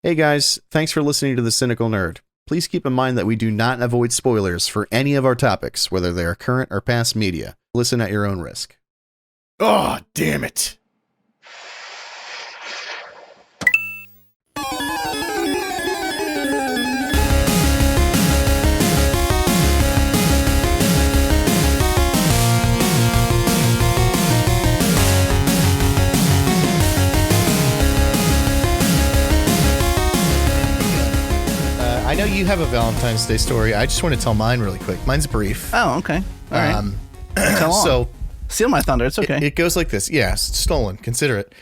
Hey guys, thanks for listening to The Cynical Nerd. Please keep in mind that we do not avoid spoilers for any of our topics, whether they are current or past media. Listen at your own risk. Oh, damn it. I know you have a Valentine's Day story. I just want to tell mine really quick. Mine's brief. Oh, okay. All right. Tell on. So Steal my thunder. It's okay. it goes like this. Yeah, it's stolen. Consider it.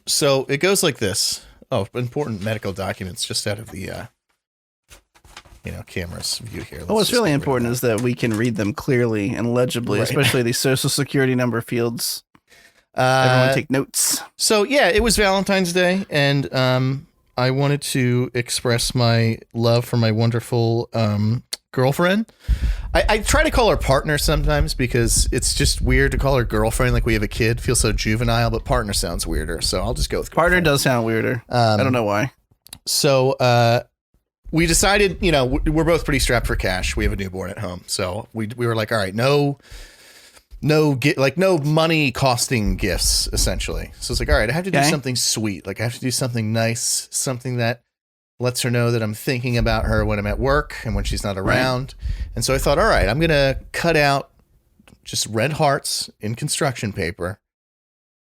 So it goes like this. Oh, important medical documents just out of the camera's view here. What's really important is that we can read them clearly and legibly, Right. especially these social security number fields. Everyone take notes. So yeah, it was Valentine's Day, and I wanted to express my love for my wonderful girlfriend. I try to call her partner sometimes because it's just weird to call her girlfriend like we have a kid. Feels so juvenile, but partner sounds weirder, so I'll just go with Partner girlfriend. does sound weirder. I don't know why. So we decided, we're both pretty strapped for cash. We have a newborn at home, so we were like, all right, no money costing gifts, essentially. So it's like, all right, I have to do something sweet. Like I have to do something nice, something that lets her know that I'm thinking about her when I'm at work and when she's not around. Right. And so I thought, all right, I'm going to cut out just red hearts in construction paper.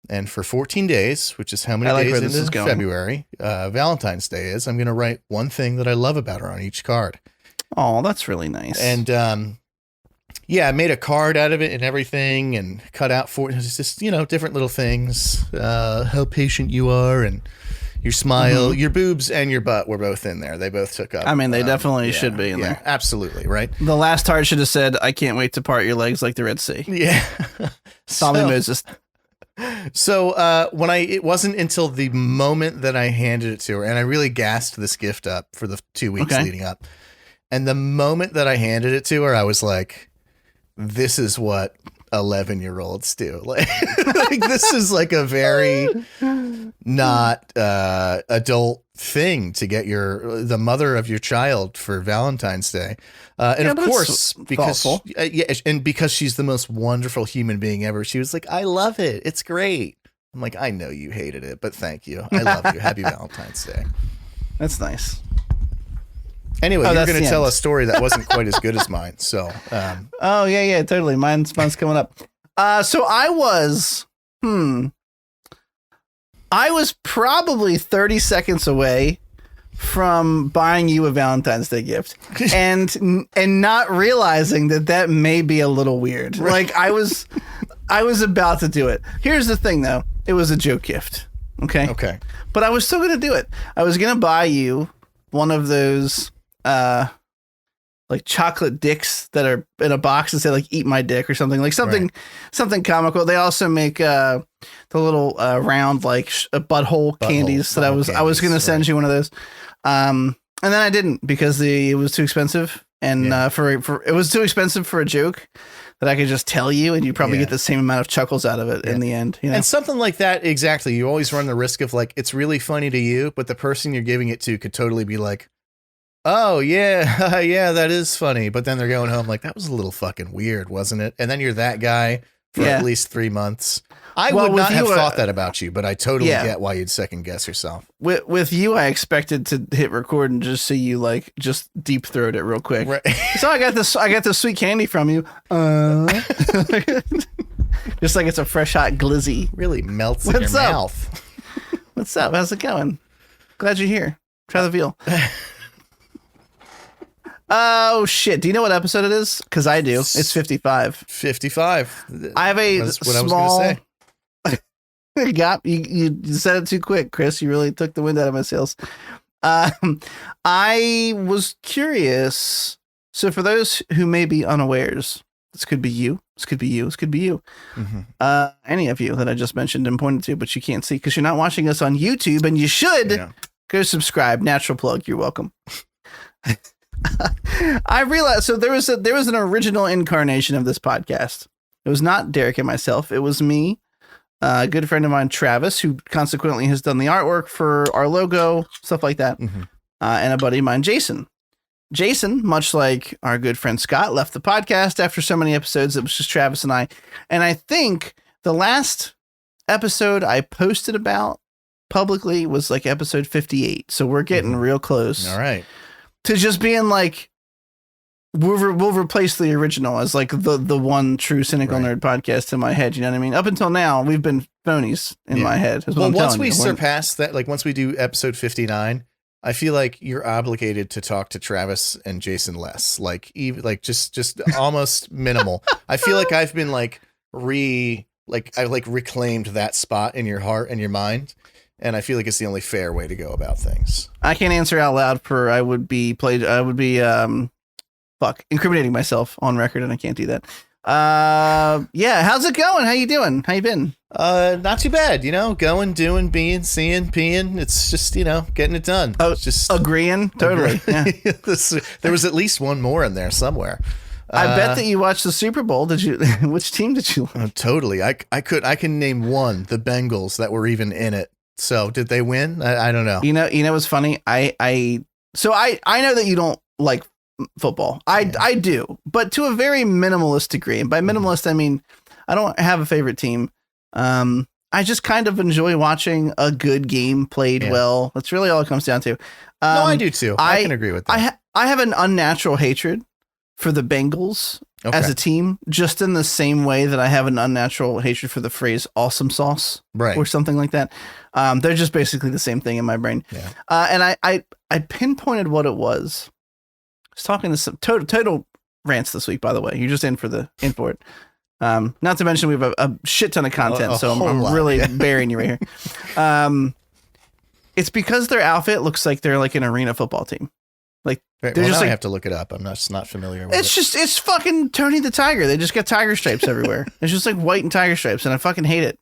And for 14 days, which is how many days into February, Valentine's Day is, I'm going to write one thing that I love about her on each card. Oh, that's really nice. And, yeah, I made a card out of it and everything and cut out just, different little things. How patient you are and your smile, your boobs and your butt were both in there. They both took up. I mean, they definitely should be in there. Absolutely. Right. The last heart should have said, I can't wait to part your legs like the Red Sea. Yeah. Tommy Moses. So it wasn't until the moment that I handed it to her, and I really gassed this gift up for the 2 weeks leading up. And the moment that I handed it to her, I was like, this is what 11-year-olds do. Like this is like a very not adult thing to get the mother of your child for Valentine's Day. And of course, because she's the most wonderful human being ever, she was like, I love it. It's great. I'm like, I know you hated it, but thank you. I love you. Happy Valentine's Day. That's nice. Anyway, you're going to tell a story that wasn't quite as good as mine. So, oh yeah, totally. Mine's coming up. So I was probably 30 seconds away from buying you a Valentine's Day gift and not realizing that may be a little weird. Right. Like I was about to do it. Here's the thing though. It was a joke gift. Okay. But I was still going to do it. I was going to buy you one of those like chocolate dicks that are in a box that say like eat my dick or something something comical. They also make the little round like butthole candies that I was going to send you one of those. And then I didn't because it was too expensive and it was too expensive for a joke that I could just tell you and you probably get the same amount of chuckles out of it in the end. And something like that, exactly. You always run the risk of like, it's really funny to you, but the person you're giving it to could totally be like, oh yeah, yeah, that is funny. But then they're going home like, that was a little fucking weird, wasn't it? And then you're that guy for at least 3 months. I would not have thought that about you, but I totally get why you'd second guess yourself. With you, I expected to hit record and just see you like just deep throat it real quick. Right. So I got this sweet candy from you. Just like it's a fresh hot glizzy. Really melts in your mouth. What's up? How's it going? Glad you're here. Try the veal. Oh shit! Do you know what episode it is? Because I do. It's 55. 55. I have a That's what I was going to say. You said it too quick, Chris. You really took the wind out of my sails. I was curious. So for those who may be unawares, this could be you. This could be you. This could be you. Mm-hmm. Any of you that I just mentioned and pointed to, but you can't see because you're not watching us on YouTube, and you should go subscribe. Natural plug. You're welcome. I realized there was an original incarnation of this podcast. It was not Derek and myself. It was me a good friend of mine, Travis, who consequently has done the artwork for our logo, stuff like that, and a buddy of mine, Jason. Jason, much like our good friend Scott, left the podcast after so many episodes. It was just Travis and I. And I think the last episode I posted about publicly was like episode 58. So we're getting real close. All right. To just being like, we'll replace the original as like the one true Cynical Nerd podcast in my head. You know what I mean? Up until now, we've been phonies in my head. Well, once we surpass that, like once we do episode 59, I feel like you're obligated to talk to Travis and Jason less, like even like just almost minimal. I feel like I've been like I reclaimed that spot in your heart and your mind. And I feel like it's the only fair way to go about things. I can't answer out loud I would be incriminating myself on record, and I can't do that. Yeah. How's it going? How you doing? How you been? Not too bad, going, doing, being, seeing, peeing. It's just, getting it done. Oh, it's just agreeing. Totally. Yeah. There was at least one more in there somewhere. I bet that you watched the Super Bowl. Did you? Which team did you? Totally. I can name one, the Bengals, that were even in it. So did they win? I don't know. You know what's funny? I know that you don't like football. I do, but to a very minimalist degree. And by minimalist, I mean, I don't have a favorite team. I just kind of enjoy watching a good game played well. That's really all it comes down to. No, I do too. I can agree with that. I have an unnatural hatred for the Bengals as a team, just in the same way that I have an unnatural hatred for the phrase awesome sauce or something like that. They're just basically the same thing in my brain. Yeah. And I pinpointed what it was. I was talking to some total rants this week, by the way. You're just in for it. Not to mention we have a shit ton of content, so I'm really burying you right here. It's because their outfit looks like they're like an arena football team. Like they're just I have to look it up. I'm not familiar with it. It's fucking Tony the Tiger. They just got tiger stripes everywhere. It's just like white and tiger stripes, and I fucking hate it.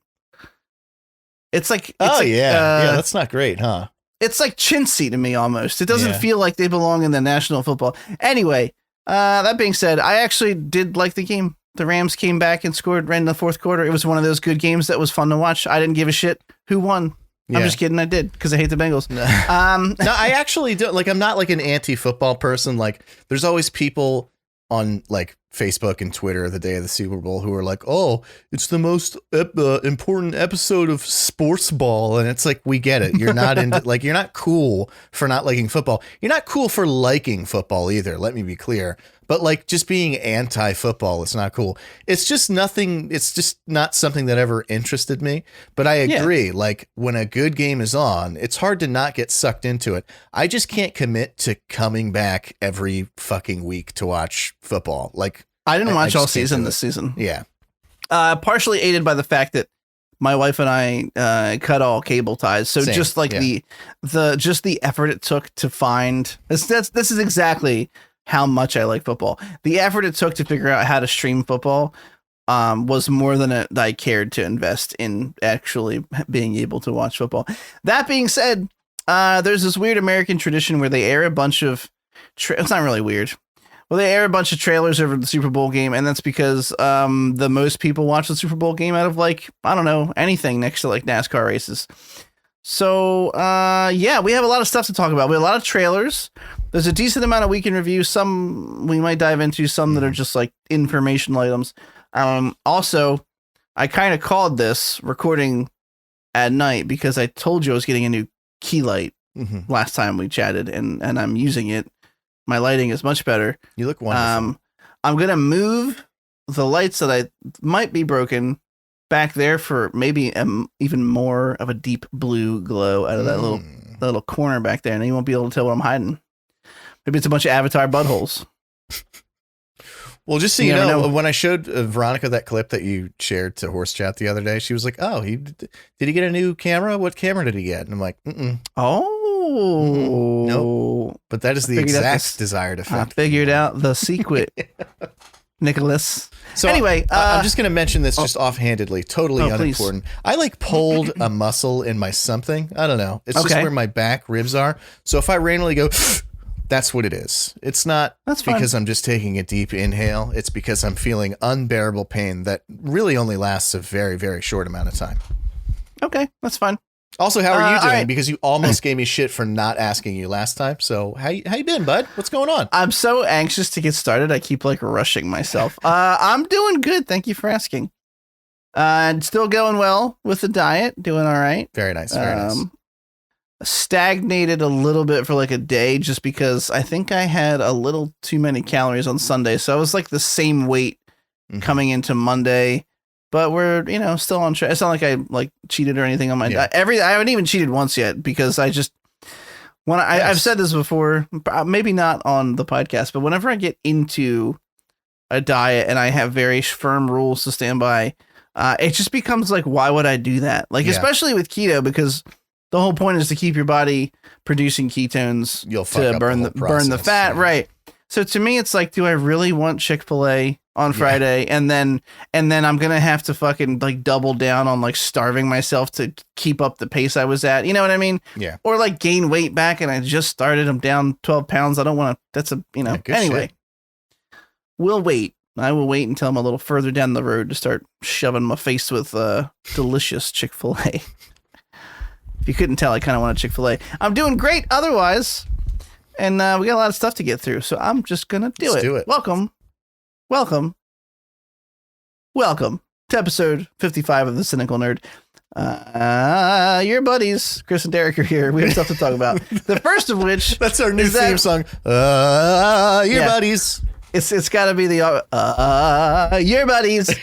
It's like that's not great, huh? It's like chintzy to me almost. It doesn't feel like they belong in the national football. Anyway, that being said, I actually did like the game. The Rams came back and scored right in the fourth quarter. It was one of those good games that was fun to watch. I didn't give a shit who won. I'm just kidding. I did because I hate the Bengals. No, I actually don't. Like, I'm not like an anti-football person. Like, there's always people on like Facebook and Twitter the day of the Super Bowl who are like, "Oh, it's the most important episode of sports ball," and it's like, we get it. You're not into like you're not cool for not liking football. You're not cool for liking football either. Let me be clear. But like just being anti-football, it's not cool. It's just nothing. It's just not something that ever interested me. But I agree. Yeah. Like when a good game is on, it's hard to not get sucked into it. I just can't commit to coming back every fucking week to watch football. Like I didn't watch all season this season. Yeah. Partially aided by the fact that my wife and I cut all cable ties. So just like the effort it took to find this is exactly how much I like football. The effort it took to figure out how to stream football was more than I cared to invest in actually being able to watch football. That being said, there's this weird American tradition where they air a bunch of it's not really weird. Well, they air a bunch of trailers over the Super Bowl game, and that's because the most people watch the Super Bowl game out of like, I don't know, anything next to like NASCAR races. So, we have a lot of stuff to talk about. We have a lot of trailers. There's a decent amount of week in review. Some we might dive into, some that are just like informational items. Also, I kind of called this recording at night because I told you I was getting a new key light last time we chatted, and I'm using it. My lighting is much better. You look wonderful. I'm going to move the lights that I might be broken back there for maybe even more of a deep blue glow out of that little corner back there, and you won't be able to tell what I'm hiding. Maybe it's a bunch of Avatar buttholes. Well, just so you know, when I showed Veronica that clip that you shared to Horse Chat the other day, she was like, "Oh, did he get a new camera? What camera did he get?" And I'm like, "Oh, nope." But that is the exact desired effect. I figured out the secret, Nicholas. So anyway, I'm just going to mention this just offhandedly, totally unimportant. Please. I like pulled a muscle in my something. I don't know. It's just where my back ribs are. So if I randomly go That's what it is. It's not That's fine. because I'm just taking a deep inhale. It's because I'm feeling unbearable pain that really only lasts a very, very short amount of time. Okay, that's fine. Also, how are you doing? Right. Because you almost gave me shit for not asking you last time. So how you been, bud? What's going on? I'm so anxious to get started. I keep like rushing myself. I'm doing good. Thank you for asking. Still going well with the diet. Doing all right. Very nice. Very nice. Stagnated a little bit for like a day just because I think I had a little too many calories on Sunday. So I was like the same weight coming into Monday. But we're, still on track. It's not like I like cheated or anything on my diet. I haven't even cheated once yet because I just I've said this before, maybe not on the podcast, but whenever I get into a diet and I have very firm rules to stand by, it just becomes like, why would I do that? Like, especially with keto, because the whole point is to keep your body producing ketones to burn the fat, right? So to me, it's like, do I really want Chick-fil-A on Friday? And then I'm going to have to fucking like double down on like starving myself to keep up the pace I was at. You know what I mean? Yeah. Or like gain weight back and I just started. I'm down 12 pounds. I don't want to, that's anyway, we'll wait. I will wait until I'm a little further down the road to start shoving my face with delicious Chick-fil-A. If you couldn't tell, I kind of want a Chick-fil-A. I'm doing great otherwise. And we got a lot of stuff to get through, so I'm just going to do it. Welcome to episode 55 of The Cynical Nerd. Your buddies, Chris and Derek, are here. We have stuff to talk about. The first of which... That's our new theme song. Your buddies. It's got to be the... your buddies.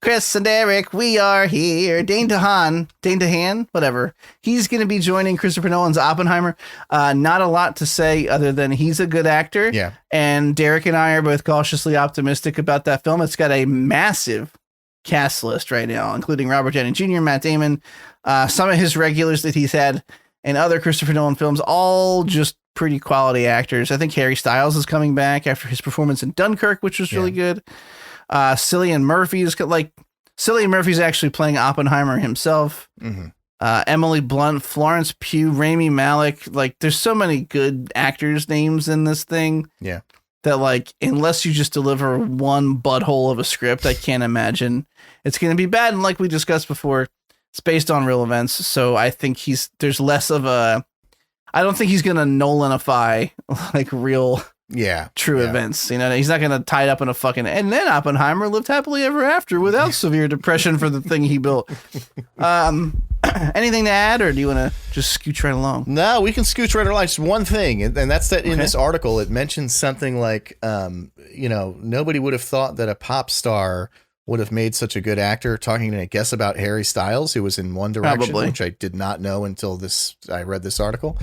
Chris and Derek, we are here. Dane DeHaan, whatever. He's going to be joining Christopher Nolan's Oppenheimer. Not a lot to say other than he's a good actor. Yeah. And Derek and I are both cautiously optimistic about that film. It's got a massive cast list right now, including Robert Downey Jr., Matt Damon, some of his regulars that he's had in other Christopher Nolan films, all just pretty quality actors. I think Harry Styles is coming back after his performance in Dunkirk, which was really good. Cillian Murphy's actually playing Oppenheimer himself. Mm-hmm. Emily Blunt, Florence Pugh, Rami Malek. Like, there's so many good actors' names in this thing. Yeah. That, like, unless you just deliver one butthole of a script, I can't imagine it's going to be bad. And like we discussed before, it's based on real events. So I think there's less of I don't think he's going to Nolanify like real... true events. He's not going to tie it up in a fucking... And then Oppenheimer lived happily ever after without severe depression for the thing he built. Anything to add, or do you want to just scooch right along? No, we can scooch right along. Just one thing, and that's that in this article, it mentions something like, nobody would have thought that a pop star would have made such a good actor, talking, I guess, about Harry Styles, who was in One Direction, which I did not know until I read this article.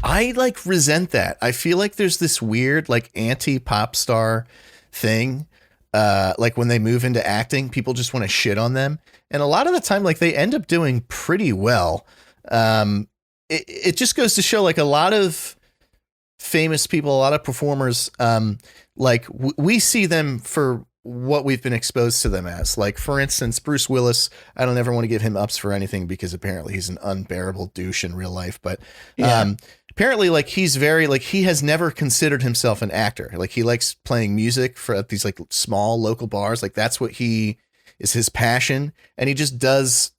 I like resent that. I feel like there's this weird like anti-pop star thing. Like when they move into acting, people just want to shit on them. And a lot of the time, like they end up doing pretty well. It just goes to show like a lot of famous people, a lot of performers, we see them for what we've been exposed to them as. Like, for instance, Bruce Willis, I don't ever want to give him ups for anything because apparently he's an unbearable douche in real life. But apparently, like, he's very, like, he has never considered himself an actor. Like, he likes playing music for these, like, small local bars. Like, that's what is his passion. And he just does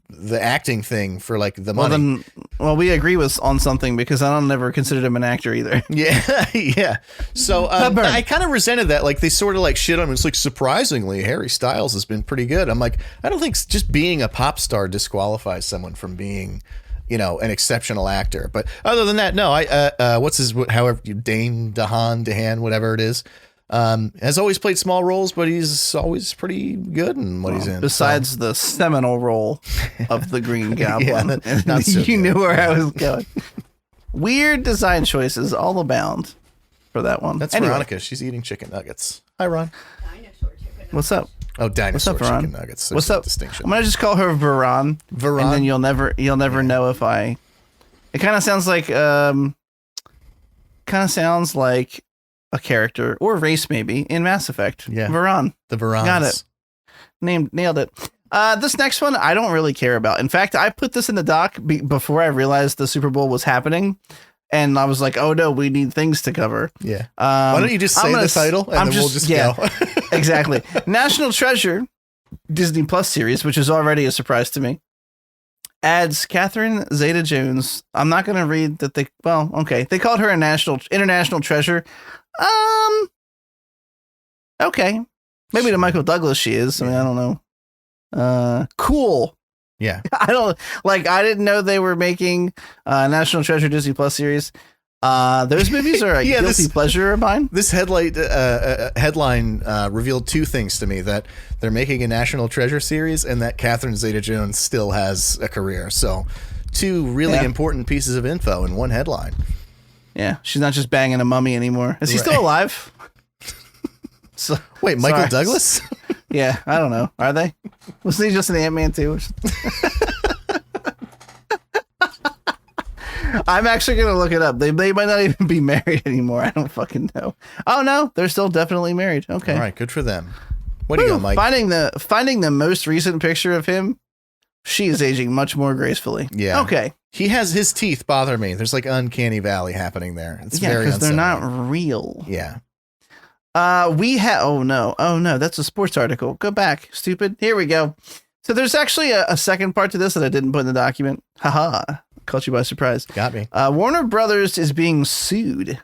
the acting thing for, like, the money. Well, we agree on something because I don't never considered him an actor either. Yeah, yeah. So I kind of resented that. Like, they sort of, like, shit on him. It's like, surprisingly, Harry Styles has been pretty good. I'm like, I don't think just being a pop star disqualifies someone from being... an exceptional actor. But other than that, no, Dane DeHaan, whatever it is, has always played small roles, but he's always pretty good in what he's in. Besides the seminal role of the Green Goblin. Not so you knew where I was going. Weird design choices all abound for that one. That's Veronica. She's eating chicken nuggets. Hi, Ron. Dinosaur chicken nuggets. What's up? Oh, dinosaur What's up, chicken nuggets. What's up? Distinction. I'm gonna just call her Veron. Veron. And then you'll never know if I. It kind of sounds like a character or race maybe in Mass Effect. Yeah, Veron. The Verons. Got it. Nailed it. This next one I don't really care about. In fact, I put this in the doc before I realized the Super Bowl was happening. And I was like, oh no, we need things to cover. Yeah. Why don't you just say the title and then we'll just go. Exactly. National Treasure Disney Plus series, which is already a surprise to me, adds Catherine Zeta-Jones. I'm not going to read that they called her a international treasure. Okay. Maybe to Michael Douglas she is. I mean, I don't know. Cool. Yeah. I didn't know they were making National Treasure Disney Plus series. Those movies are a guilty pleasure of mine. This headline revealed two things to me: that they're making a National Treasure series and that Catherine Zeta-Jones still has a career. So two really important pieces of info in one headline. Yeah. She's not just banging a mummy anymore. Is he still alive? Wait, Michael Douglas? Yeah, I don't know. Are they? Wasn't he just an Ant-Man too? I'm actually going to look it up. They might not even be married anymore. I don't fucking know. Oh, no. They're still definitely married. Okay. All right. Good for them. What do you got, Mike? Finding the most recent picture of him, she is aging much more gracefully. Yeah. Okay. He has his teeth bother me. There's like uncanny valley happening there. It's very because they're not real. Yeah. Oh no, that's a sports article. Go back, stupid. Here we go. So there's actually a second part to this that I didn't put in the document. Haha, caught you by surprise. Got me. Warner Brothers is being sued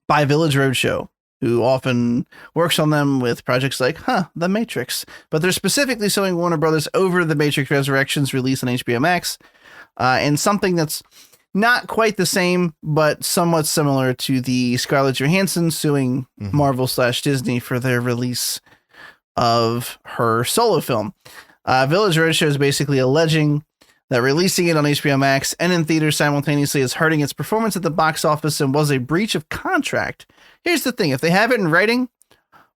by Village Roadshow, who often works on them with projects like, The Matrix. But they're specifically suing Warner Brothers over The Matrix Resurrections release on HBO Max, and something that's not quite the same, but somewhat similar to the Scarlett Johansson suing Marvel/Disney for their release of her solo film. Village Roadshow is basically alleging that releasing it on HBO Max and in theaters simultaneously is hurting its performance at the box office and was a breach of contract. Here's the thing. If they have it in writing,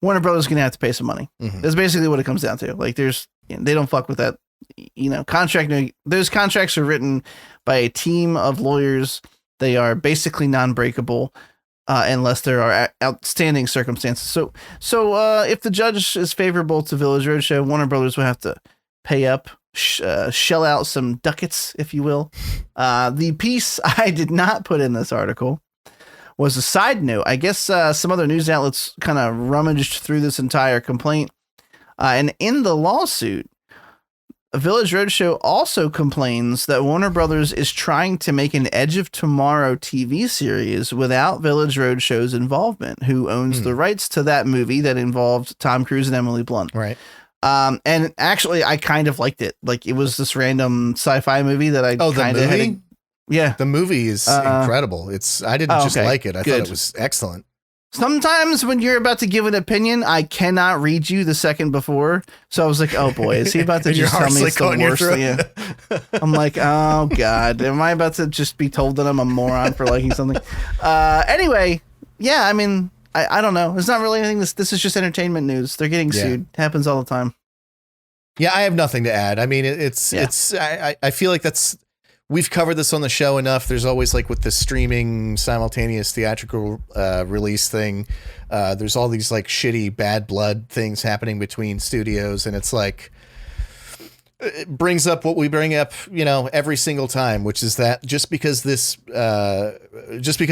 Warner Brothers is going to have to pay some money. That's basically what it comes down to. Like they don't fuck with that. Those contracts are written by a team of lawyers. They are basically non-breakable unless there are outstanding circumstances. So if the judge is favorable to Village Roadshow, Warner Brothers will have to pay up, shell out some ducats, if you will. The piece I did not put in this article was a side note. I guess some other news outlets kind of rummaged through this entire complaint. And in the lawsuit, Village Roadshow also complains that Warner Brothers is trying to make an Edge of Tomorrow TV series without Village Roadshow's involvement, who owns the rights to that movie that involved Tom Cruise and Emily Blunt. Right. And actually, I kind of liked it. Like, it was this random sci-fi movie that I kind of had. Yeah. The movie is incredible. I didn't just like it. I thought it was excellent. Sometimes when you're about to give an opinion, I cannot read you the second before. So I was like, oh boy, is he about to just tell me it's the worst thing? I'm like, oh God, am I about to just be told that I'm a moron for liking something? Anyway, yeah, I mean, I don't know. It's not really anything. This is just entertainment news. They're getting sued. It happens all the time. Yeah, I have nothing to add. I mean, I feel like we've covered this on the show enough. There's always, like, with the streaming simultaneous theatrical release thing, there's all these, like, shitty bad blood things happening between studios, and it's like, it brings up what we bring up, every single time, which is that just because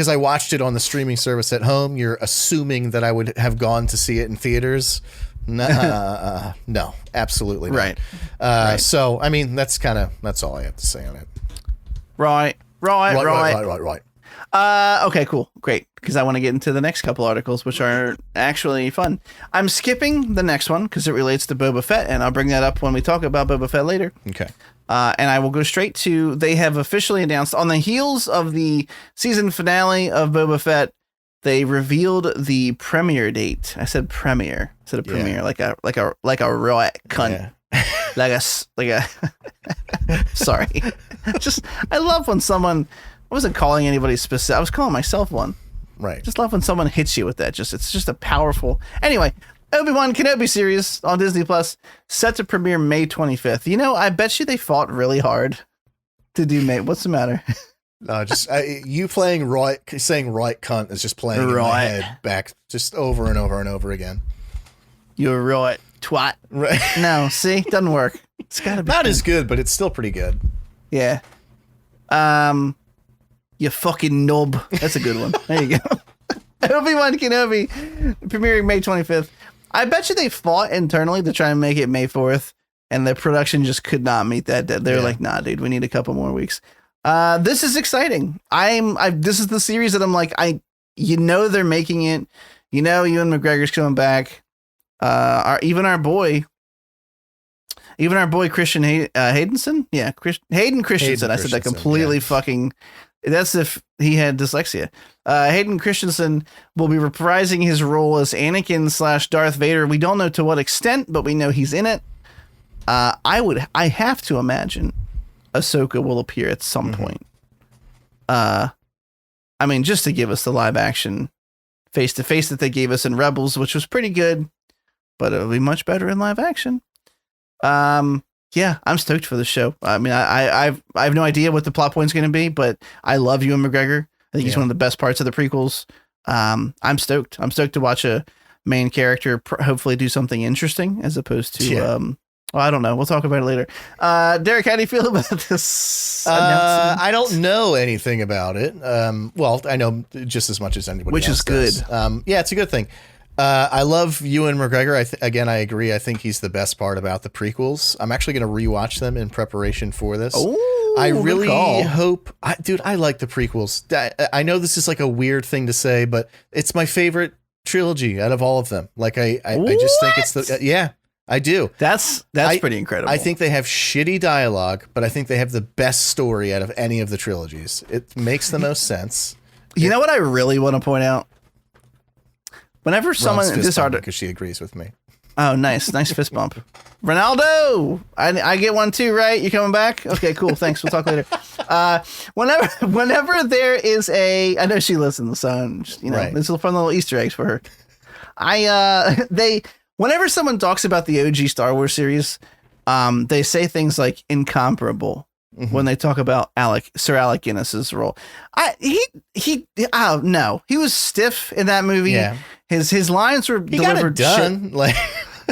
I watched it on the streaming service at home, you're assuming that I would have gone to see it in theaters. No, absolutely not. Right. So, I mean, that's all I have to say on it. Right. Okay, cool. Great. Because I want to get into the next couple articles, which are actually fun. I'm skipping the next one because it relates to Boba Fett, and I'll bring that up when we talk about Boba Fett later. Okay. And I will go straight to, they have officially announced, on the heels of the season finale of Boba Fett, they revealed the premiere date. I said premiere instead of premiere, like a right cunt. Yeah. like a sorry. I love when someone, I wasn't calling anybody specific. I was calling myself one. Right. Just love when someone hits you with that. It's just a powerful. Anyway, Obi-Wan Kenobi series on Disney Plus set to premiere May 25th. I bet you they fought really hard to do May. What's the matter? You saying right cunt is just playing in my head back just over and over and over again. You're right, twat. Right. No, see, doesn't work. It's gotta be not as good, but it's still pretty good. Yeah. You fucking knob. That's a good one. There you go. Obi-Wan Kenobi, premiering May 25th. I bet you they fought internally to try and make it May 4th, and the production just could not meet that deadline. They were like, nah, dude, we need a couple more weeks. This is exciting. This is the series that I'm like, they're making it. Ewan McGregor's coming back. Even our boy Christian Haydenson. Yeah, Hayden Christensen. I said that completely fucking. That's if he had dyslexia. Hayden Christensen will be reprising his role as Anakin / Darth Vader. We don't know to what extent, but we know he's in it. I have to imagine Ahsoka will appear at some point. I mean, just to give us the live action face to face that they gave us in Rebels, which was pretty good, but it'll be much better in live action. Yeah, I'm stoked for the show. I mean, I have no idea what the plot point's going to be, but I love Ewan McGregor. I think he's one of the best parts of the prequels. I'm stoked. I'm stoked to watch a main character hopefully do something interesting as opposed to, I don't know. We'll talk about it later. Derek, how do you feel about this announcement? I don't know anything about it. Well, I know just as much as anybody else. Which is good. Yeah, it's a good thing. I love Ewan McGregor. Again, I agree. I think he's the best part about the prequels. I'm actually going to rewatch them in preparation for this. Ooh, I really hope, dude, I like the prequels. I know this is like a weird thing to say, but it's my favorite trilogy out of all of them. Like I just think it's yeah, I do. That's pretty incredible. I think they have shitty dialogue, but I think they have the best story out of any of the trilogies. It makes the most sense. You know what I really want to point out? Whenever someone this article, because she agrees with me. Oh, nice fist bump, Ronaldo. I get one too, right? You coming back? Okay, cool. Thanks. We'll talk later. Whenever there is I know she listens, so This is a fun little Easter eggs for her. Whenever someone talks about the OG Star Wars series, they say things like incomparable. When they talk about Sir Alec Guinness's role, he was stiff in that movie. Yeah. His lines were delivered done.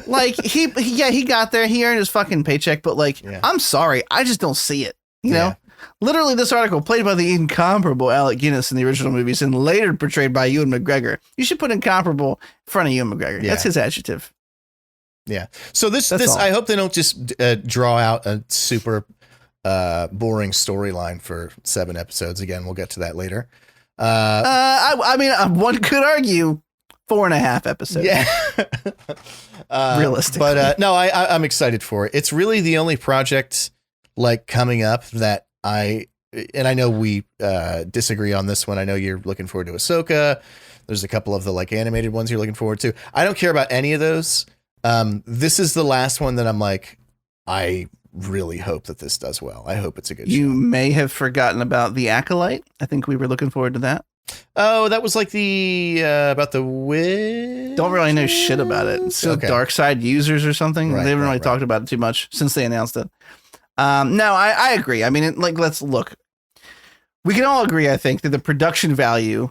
He got there. He earned his fucking paycheck, but I'm sorry, I just don't see it. You know, literally this article played by the incomparable Alec Guinness in the original movies and later portrayed by Ewan McGregor. You should put incomparable in front of Ewan McGregor. Yeah. That's his adjective. Yeah. So this I hope they don't just draw out a super boring storyline for 7 episodes. Again, we'll get to that later. I mean, one could argue 4.5 episodes. Yeah. Realistically. But no, I'm excited for it. It's really the only project coming up that I know we disagree on this one. I know you're looking forward to Ahsoka. There's a couple of the animated ones you're looking forward to. I don't care about any of those. This is the last one that I'm I really hope that this does well. I hope it's a good show. You may have forgotten about The Acolyte. I think we were looking forward to that. Oh, that was the about the witch. Don't really know shit about it. It's Dark Side users or something. They haven't really talked about it too much since they announced it. No, I agree. I mean, let's look. We can all agree, I think, that the production value,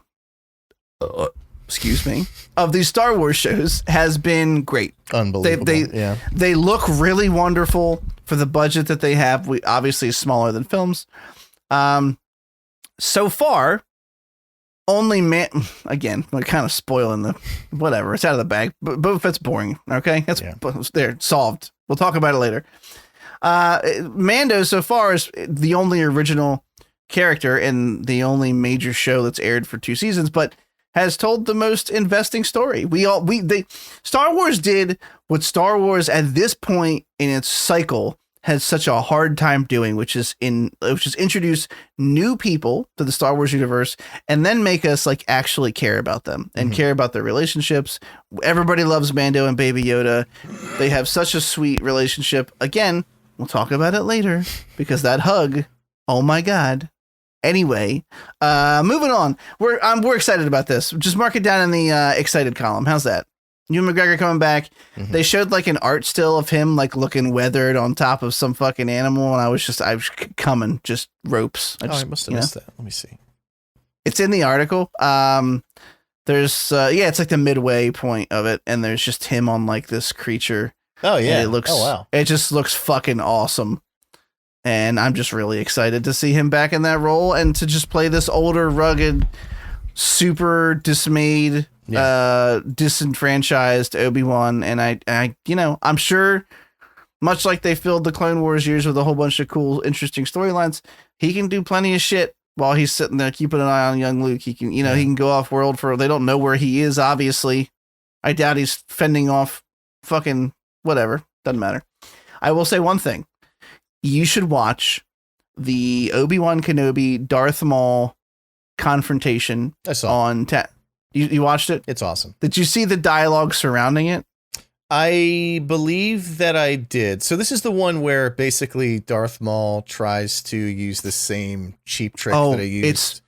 of these Star Wars shows has been great. Unbelievable. They look really wonderful for the budget that they have. We obviously smaller than films. So far, again, we're kind of spoiling the whatever. It's out of the bag. Boba Fett's boring. Okay, that's there solved. We'll talk about it later. Mando so far is the only original character and the only major show that's aired for 2 seasons, but has told the most investing story. Star Wars did what Star Wars at this point in its cycle has such a hard time doing, which is introduce new people to the Star Wars universe and then make us actually care about them and care about their relationships. Everybody loves Mando and Baby Yoda. They have such a sweet relationship. Again, we'll talk about it later because that hug, oh my God. Anyway, moving on. We're excited about this. Just mark it down in the excited column. How's that? Ewan McGregor coming back. They showed an art still of him looking weathered on top of some fucking animal, and I was coming, just ropes. I must have missed that. Let me see. It's in the article. There's it's the midway point of it, and there's just him on this creature. Oh yeah, it looks. Oh wow, it just looks fucking awesome. And I'm just really excited to see him back in that role and to just play this older, rugged, super dismayed, disenfranchised Obi-Wan. And I, you know, I'm sure, much like they filled the Clone Wars years with a whole bunch of cool, interesting storylines, he can do plenty of shit while he's sitting there keeping an eye on young Luke. He can, you know, he can go off world for, they don't know where he is, obviously. I doubt he's fending off fucking whatever. Doesn't matter. I will say one thing. You should watch the Obi-Wan Kenobi Darth Maul confrontation. I saw. You watched it? It's awesome. Did you see the dialogue surrounding it? I believe that I did. So this is the one where basically Darth Maul tries to use the same cheap trick that I used.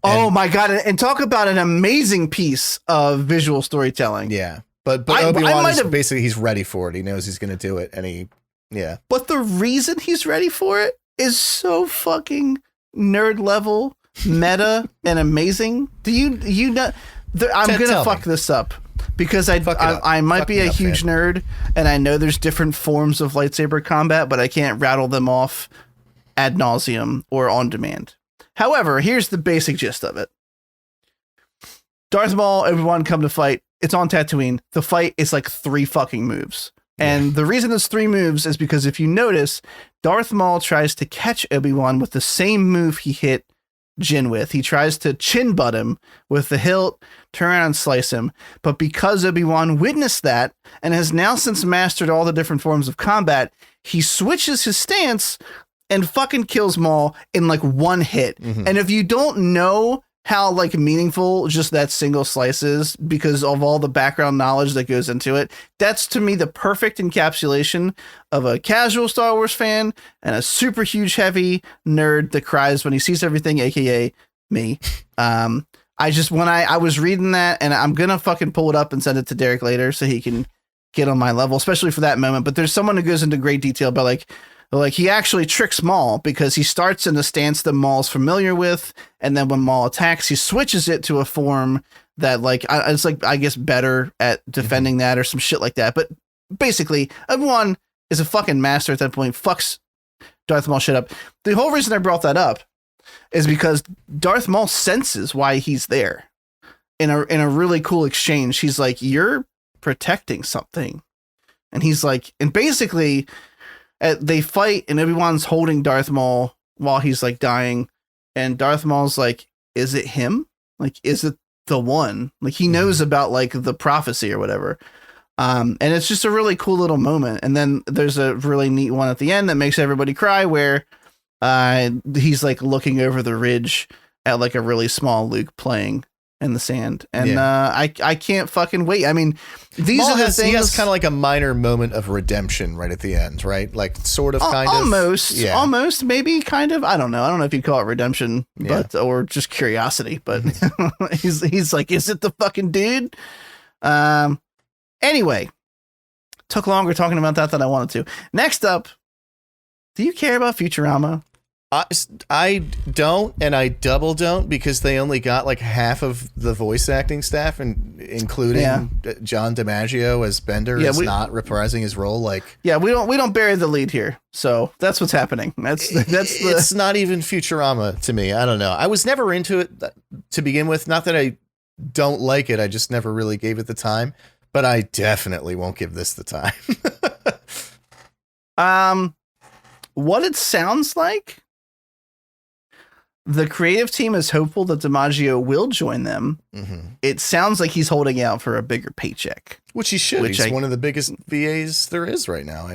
Oh my God. And talk about an amazing piece of visual storytelling. Yeah. But Obi-Wan is basically, he's ready for it. He knows he's going to do it. And yeah. But the reason he's ready for it is so fucking nerd level, meta, and amazing. Do you know? I'm going to fuck this up because I might be a huge nerd and I know there's different forms of lightsaber combat, but I can't rattle them off ad nauseum or on demand. However, here's the basic gist of it. Darth Maul, Obi-Wan come to fight. It's on Tatooine. The fight is like 3 fucking moves. And the reason it's 3 moves is because if you notice, Darth Maul tries to catch Obi-Wan with the same move he hit Jin with. He tries to chin butt him with the hilt, turn around and slice him. But because Obi-Wan witnessed that and has now since mastered all the different forms of combat, he switches his stance and fucking kills Maul in like 1 hit. Mm-hmm. And if you don't know how like meaningful just that single slice is because of all the background knowledge that goes into it, that's to me the perfect encapsulation of a casual Star Wars fan and a super huge heavy nerd that cries when he sees everything, aka me. I just, when I was reading that, and I'm gonna fucking pull it up and send it to Derek later so he can get on my level, especially for that moment. But there's someone who goes into great detail about like he actually tricks Maul because he starts in a stance that Maul's familiar with, and then when Maul attacks, he switches it to a form that like it's like I guess better at defending that or some shit like that. But basically, everyone is a fucking master at that point. Fucks Darth Maul shit up. The whole reason I brought that up is because Darth Maul senses why he's there in a really cool exchange. He's like, "You're protecting something," and he's like, and basically. They fight and Obi-Wan's holding Darth Maul while he's like dying. And Darth Maul's like, is it him? Like, is it the one? Like he knows about like the prophecy or whatever. And it's just a really cool little moment. And then there's a really neat one at the end that makes everybody cry where he's like looking over the ridge at like a really small Luke playing in the sand. And I can't fucking wait. I mean, these Maul are the things. He has kind of like a minor moment of redemption right at the end, right? Like sort of, kind of. Almost, maybe, kind of. I don't know. I don't know if you'd call it redemption, but or just curiosity. But he's like, is it the fucking dude? Anyway, took longer talking about that than I wanted to. Next up, do you care about Futurama? I don't, and I double don't, because they only got like half of the voice acting staff, and including John DiMaggio as Bender is not reprising his role. Like, we don't bury the lead here, so that's what's happening. It's not even Futurama to me. I don't know. I was never into it to begin with. Not that I don't like it. I just never really gave it the time. But I definitely won't give this the time. What it sounds like. The creative team is hopeful that DiMaggio will join them. Mm-hmm. It sounds like he's holding out for a bigger paycheck. Which he should. He's one of the biggest VAs there is right now.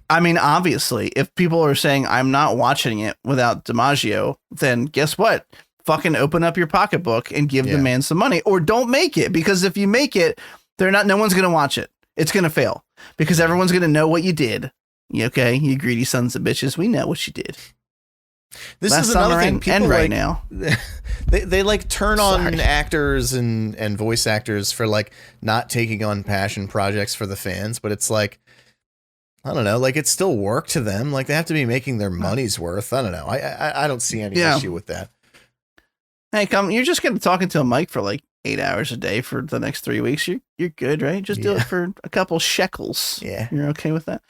I mean, obviously, if people are saying, I'm not watching it without DiMaggio, then guess what? Fucking open up your pocketbook and give the man some money. Or don't make it, because if you make it, no one's going to watch it. It's going to fail. Because everyone's going to know what you did. Okay, you greedy sons of bitches. We know what you did. This is another thing. People right now, they like turn on actors and voice actors for like not taking on passion projects for the fans, but it's like, I don't know, like it's still work to them. Like they have to be making their money's worth. I don't know. I don't see any issue with that. Hey, you're just going to talk into a mic for like 8 hours a day for the next 3 weeks. You're good, right? Just do it for a couple shekels. Yeah, you're okay with that.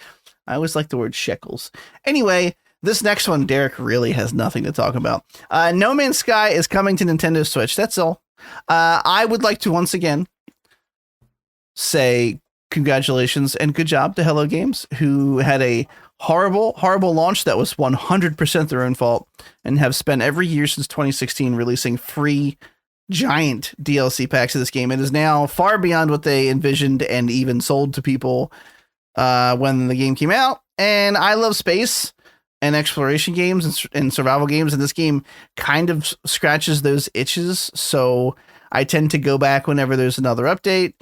I always like the word shekels. Anyway. This next one, Derek really has nothing to talk about. No Man's Sky is coming to Nintendo Switch. That's all. I would like to once again say congratulations and good job to Hello Games, who had a horrible launch that was 100% their own fault, and have spent every year since 2016 releasing free giant DLC packs of this game. It is now far beyond what they envisioned and even sold to people when the game came out. And I love space and exploration games and survival games, and this game kind of scratches those itches. So I tend to go back whenever there's another update.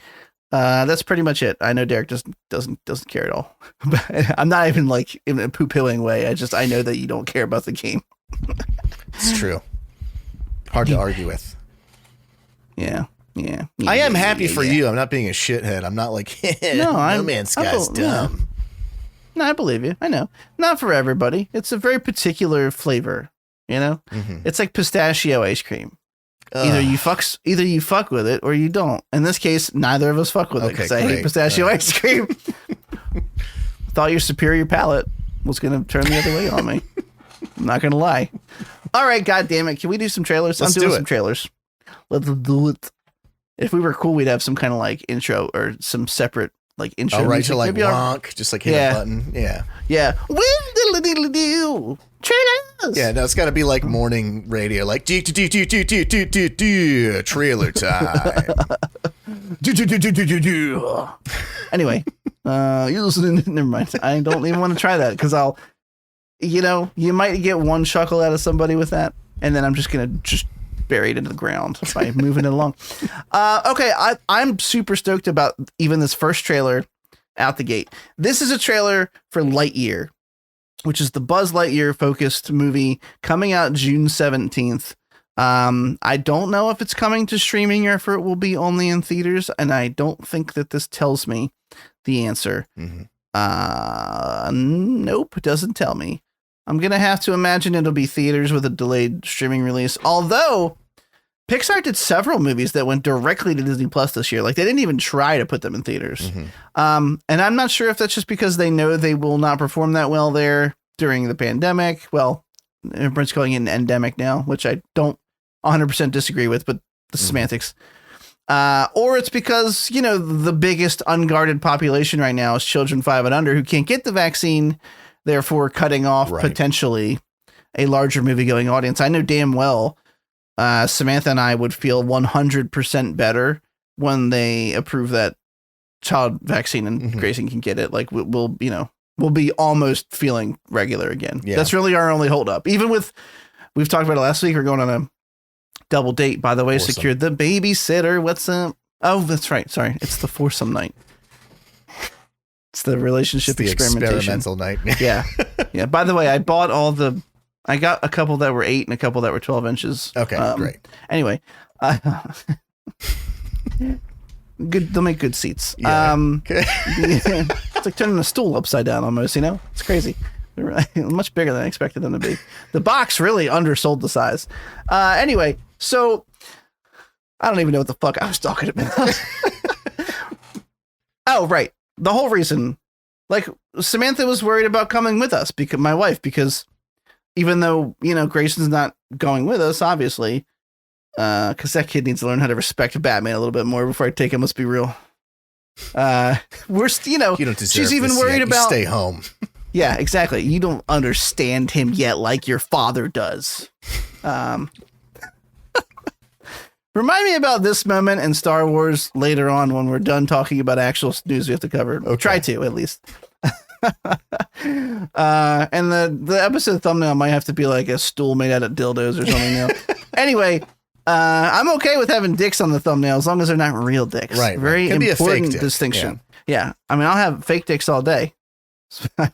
That's pretty much it. I know Derek doesn't care at all. I'm not even like in a poo-pooing way. I know that you don't care about the game. It's true. Hard to argue with. Yeah. I am happy for you. I'm not being a shithead. I'm not like, No Man's Sky's dumb. No, I believe you. I know. Not for everybody. It's a very particular flavor, you know? Mm-hmm. It's like pistachio ice cream. Either you fuck with it or you don't. In this case, neither of us fuck with it because I hate pistachio ice cream. Thought your superior palate was going to turn the other way on me. I'm not going to lie. All right, God damn it. Can we do some trailers? I'm doing some trailers. Let's do it. If we were cool, we'd have some kind of like intro or some separate like intro. Oh, right, to like wonk, just like hit a button. Yeah. Yeah. Win-diddle-diddle-doo. Trailers. Yeah, no, it's got to be like morning radio, like trailer time. Anyway, you listening? Never mind. I don't even want to try that because you might get one chuckle out of somebody with that, and then I'm just gonna bury it into the ground by moving it along. Okay, I'm super stoked about even this first trailer out the gate. This is a trailer for Lightyear, which is the Buzz Lightyear focused movie coming out June 17th. I don't know if it's coming to streaming or if it will be only in theaters, and I don't think that this tells me the answer. Mm-hmm. Nope, it doesn't tell me. I'm going to have to imagine it'll be theaters with a delayed streaming release. Although Pixar did several movies that went directly to Disney Plus this year. Like they didn't even try to put them in theaters. Mm-hmm. And I'm not sure if that's just because they know they will not perform that well there during the pandemic. Well, everyone's calling it an endemic now, which I don't 100% disagree with, but the semantics. Or it's because, the biggest unguarded population right now is children 5 and under who can't get the vaccine, therefore cutting off potentially a larger movie-going audience. I know damn well Samantha and I would feel 100% better when they approve that child vaccine and Grayson can get it. Like we'll be almost feeling regular again. Yeah. That's really our only holdup. Even with, we've talked about it last week, we're going on a double date, by the way, foursome. Secured the babysitter. What's up? Oh, that's right. Sorry. It's the foursome night. It's the relationship experimental night. Yeah. Yeah. By the way, I got a couple that were 8 and a couple that were 12 inches. Okay, great. Anyway, good. They'll make good seats. Yeah. It's like turning a stool upside down almost, it's crazy. They're much bigger than I expected them to be. The box really undersold the size. Anyway, so I don't even know what the fuck I was talking about. Oh, right. The whole reason, like Samantha was worried about coming with us because my wife, because even though, Grayson's not going with us, obviously, because that kid needs to learn how to respect Batman a little bit more before I take him. Let's be real. You don't deserve she's even worried about stay home. Yeah, exactly. You don't understand him yet like your father does. Remind me about this moment in Star Wars later on when we're done talking about actual news we have to cover. Okay. Try to, at least. And the episode thumbnail might have to be like a stool made out of dildos or something now. Anyway, I'm okay with having dicks on the thumbnail as long as they're not real dicks. Right. Very Can important be a fake distinction. Yeah. I mean, I'll have fake dicks all day. That's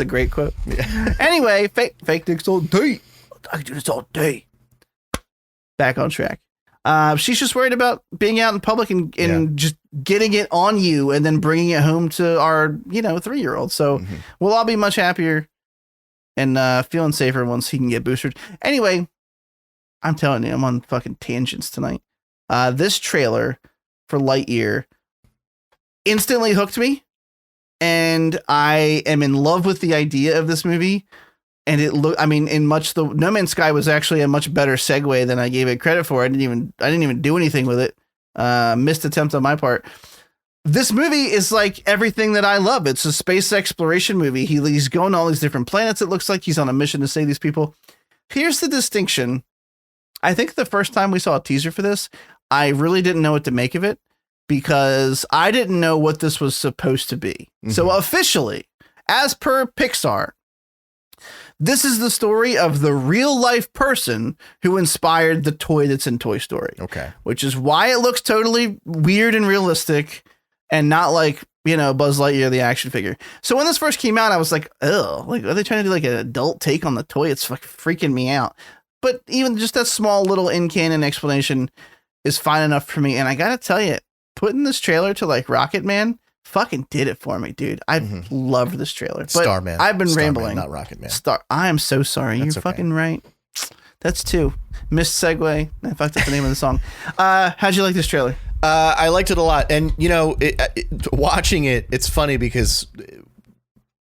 a great quote. Yeah. Anyway, fake dicks all day. I can do this all day. Back on track. She's just worried about being out in public and just getting it on you and then bringing it home to our 3-year-old. So we'll all be much happier and feeling safer once he can get boosted. Anyway, I'm telling you, I'm on fucking tangents tonight. This trailer for Lightyear instantly hooked me. and I am in love with the idea of this movie. And No Man's Sky was actually a much better segue than I gave it credit for. I didn't even do anything with it. Missed attempt on my part. This movie is like everything that I love. It's a space exploration movie. He's going to all these different planets. It looks like he's on a mission to save these people. Here's the distinction. I think the first time we saw a teaser for this, I really didn't know what to make of it because I didn't know what this was supposed to be. Mm-hmm. So officially, as per Pixar, this is the story of the real life person who inspired the toy that's in Toy Story. Okay. Which is why it looks totally weird and realistic and not like, Buzz Lightyear, the action figure. So when this first came out, I was like, oh, like, are they trying to do like an adult take on the toy? It's like freaking me out. But even just that small little in-canon explanation is fine enough for me. And I got to tell you, putting this trailer to like Rocket Man fucking did it for me, dude. I loved this trailer. But Starman. I've been Starman, rambling. not Rocket Man. I am so sorry. That's You're okay. Fucking right. That's 2. Missed segue. I fucked up the name of the song. How'd you like this trailer? I liked it a lot. And, watching it, it's funny because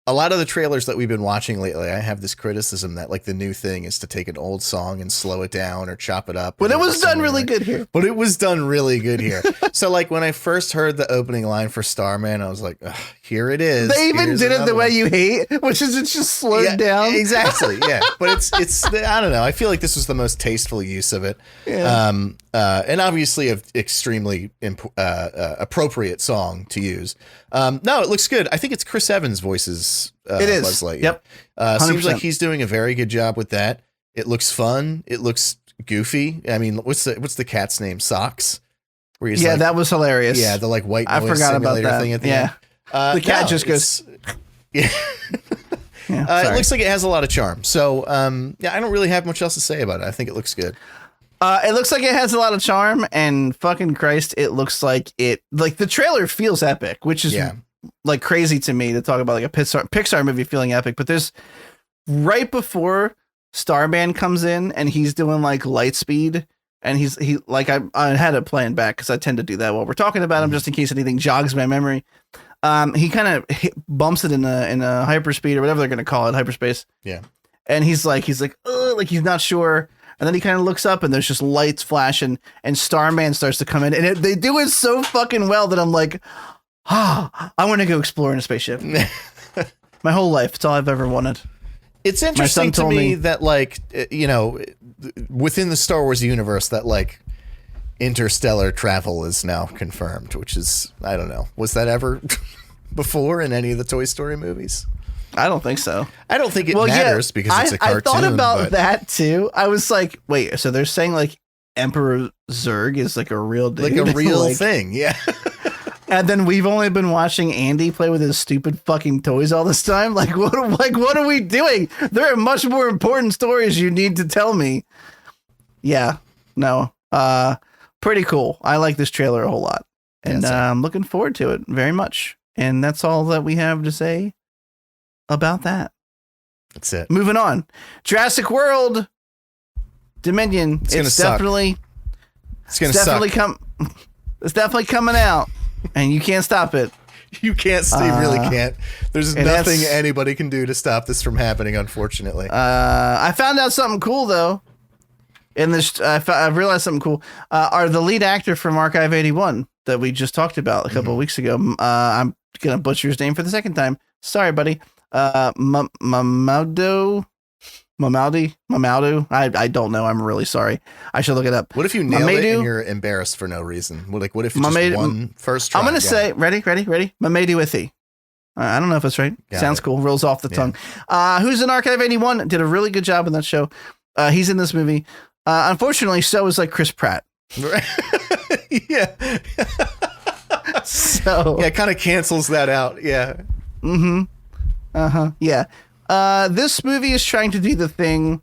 a lot of the trailers that we've been watching lately, I have this criticism that like the new thing is to take an old song and slow it down or chop it up. But it was done really good here. But it was done really good here. So like when I first heard the opening line for Starman, I was like, here it is. They even did it the way you hate, which is it's just slowed down. Exactly. Yeah. But it's I don't know. I feel like this was the most tasteful use of it. Yeah. And obviously an extremely appropriate song to use. No, it looks good. I think it's Chris Evans voices it is. Buzz Lightyear. Yep. Seems like he's doing a very good job with that. It looks fun. It looks goofy. I mean, what's the cat's name? Socks. Where he's that was hilarious. Yeah, the like white noise I forgot about that thing at the end. The cat just goes. Yeah. It looks like it has a lot of charm. So I don't really have much else to say about it. I think it looks good. It looks like it has a lot of charm, and fucking Christ, it looks like the trailer feels epic, which is like crazy to me to talk about like a Pixar movie feeling epic. But there's right before Starman comes in and he's doing like light speed, and he like I had it playing back because I tend to do that while we're talking about him just in case anything jogs my memory. He kind of bumps it in a hyperspeed or whatever they're gonna call it, hyperspace. Yeah, and he's like like he's not sure. And then he kind of looks up and there's just lights flashing and Starman starts to come in. And they do it so fucking well that I'm like, I want to go explore in a spaceship. My whole life. It's all I've ever wanted. It's interesting to me that like, within the Star Wars universe that like interstellar travel is now confirmed, which is, I don't know. Was that ever before in any of the Toy Story movies? I don't think so. I don't think it matters because it's a cartoon. I thought about that too. I was like, wait, so they're saying like Emperor Zurg is like a real dude? Like a real thing, yeah. And then we've only been watching Andy play with his stupid fucking toys all this time. Like what are we doing? There are much more important stories you need to tell me. Yeah. No. Pretty cool. I like this trailer a whole lot. And I'm looking forward to it very much. And that's all that we have to say about that. That's it. Moving on. Jurassic World Dominion. It's definitely coming out, and you can't stop it. You can't. You really can't. There's nothing anybody can do to stop this from happening, unfortunately. I found out something cool though. In this, I realized something cool. Are the lead actor from Archive 81 that we just talked about a couple of weeks ago? I'm gonna butcher his name for the second time. Sorry, buddy. Mamadou. I don't know. I'm really sorry. I should look it up. What if you nail it and you're embarrassed for no reason? What if you just won first try? I'm going to say, ready? Mamadou Ithi. I don't know if that's right. Sounds cool. Rolls off the tongue. Who's in Archive 81? Did a really good job in that show. He's in this movie. Unfortunately, so is like Chris Pratt. Yeah. So. Yeah, it kind of cancels that out. Yeah. Mm-hmm. Uh-huh. Yeah. This movie is trying to do the thing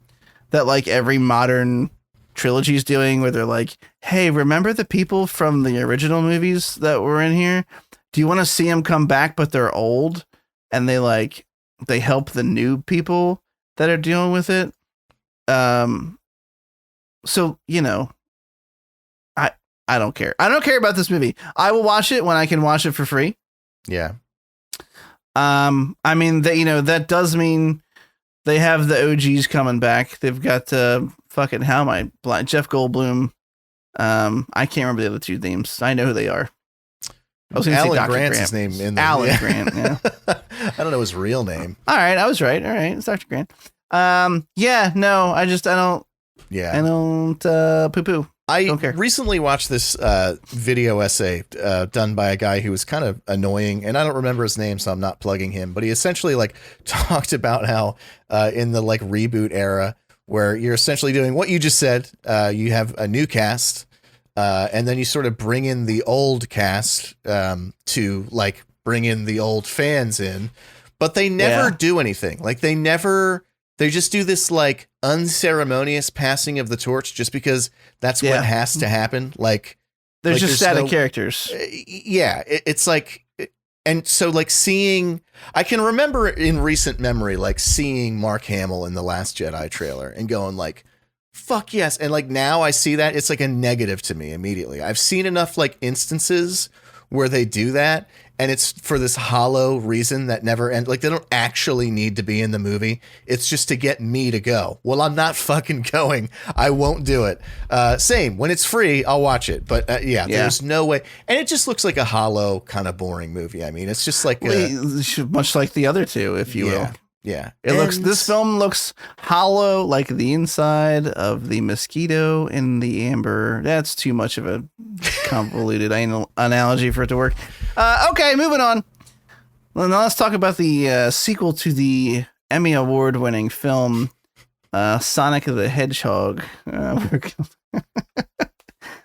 that like every modern trilogy is doing where they're like, hey, remember the people from the original movies that were in here? Do you want to see them come back, but they're old? And they help the new people that are dealing with it. So, I don't care. I don't care about this movie. I will watch it when I can watch it for free. Yeah. I mean, that does mean they have the OGs coming back. They've got fucking, how am I blind? Jeff Goldblum. I can't remember the other two names. I know who they are. I was going to say Dr. Grant's Grant. his name in Alan Grant. Yeah. I don't know his real name. All right, I was right. All right, it's Dr. Grant. Yeah, no, I don't. Yeah, I don't poo poo. I don't care. Recently watched this video essay done by a guy who was kind of annoying, and I don't remember his name, so I'm not plugging him. But he essentially like talked about how in the like reboot era, where you're essentially doing what you just said, you have a new cast. And then you sort of bring in the old cast to like bring in the old fans in, but they never do anything. Like they just do this like unceremonious passing of the torch just because that's what has to happen. Like there's just static characters. It's like, and so like I can remember in recent memory, like seeing Mark Hamill in the Last Jedi trailer and going like, fuck yes. And like now I see that it's like a negative to me immediately. I've seen enough like instances where they do that and it's for this hollow reason that never end. Like they don't actually need to be in the movie. It's just to get me to go. Well, I'm not fucking going. I won't do it. Same when it's free, I'll watch it. But there's no way. And it just looks like a hollow kind of boring movie. I mean, it's just like much like the other two, if you will. Yeah. This film looks hollow, like the inside of the mosquito in the amber. That's too much of a convoluted analogy for it to work. Okay, moving on. Well, now let's talk about the sequel to the Emmy Award winning film, Sonic the Hedgehog.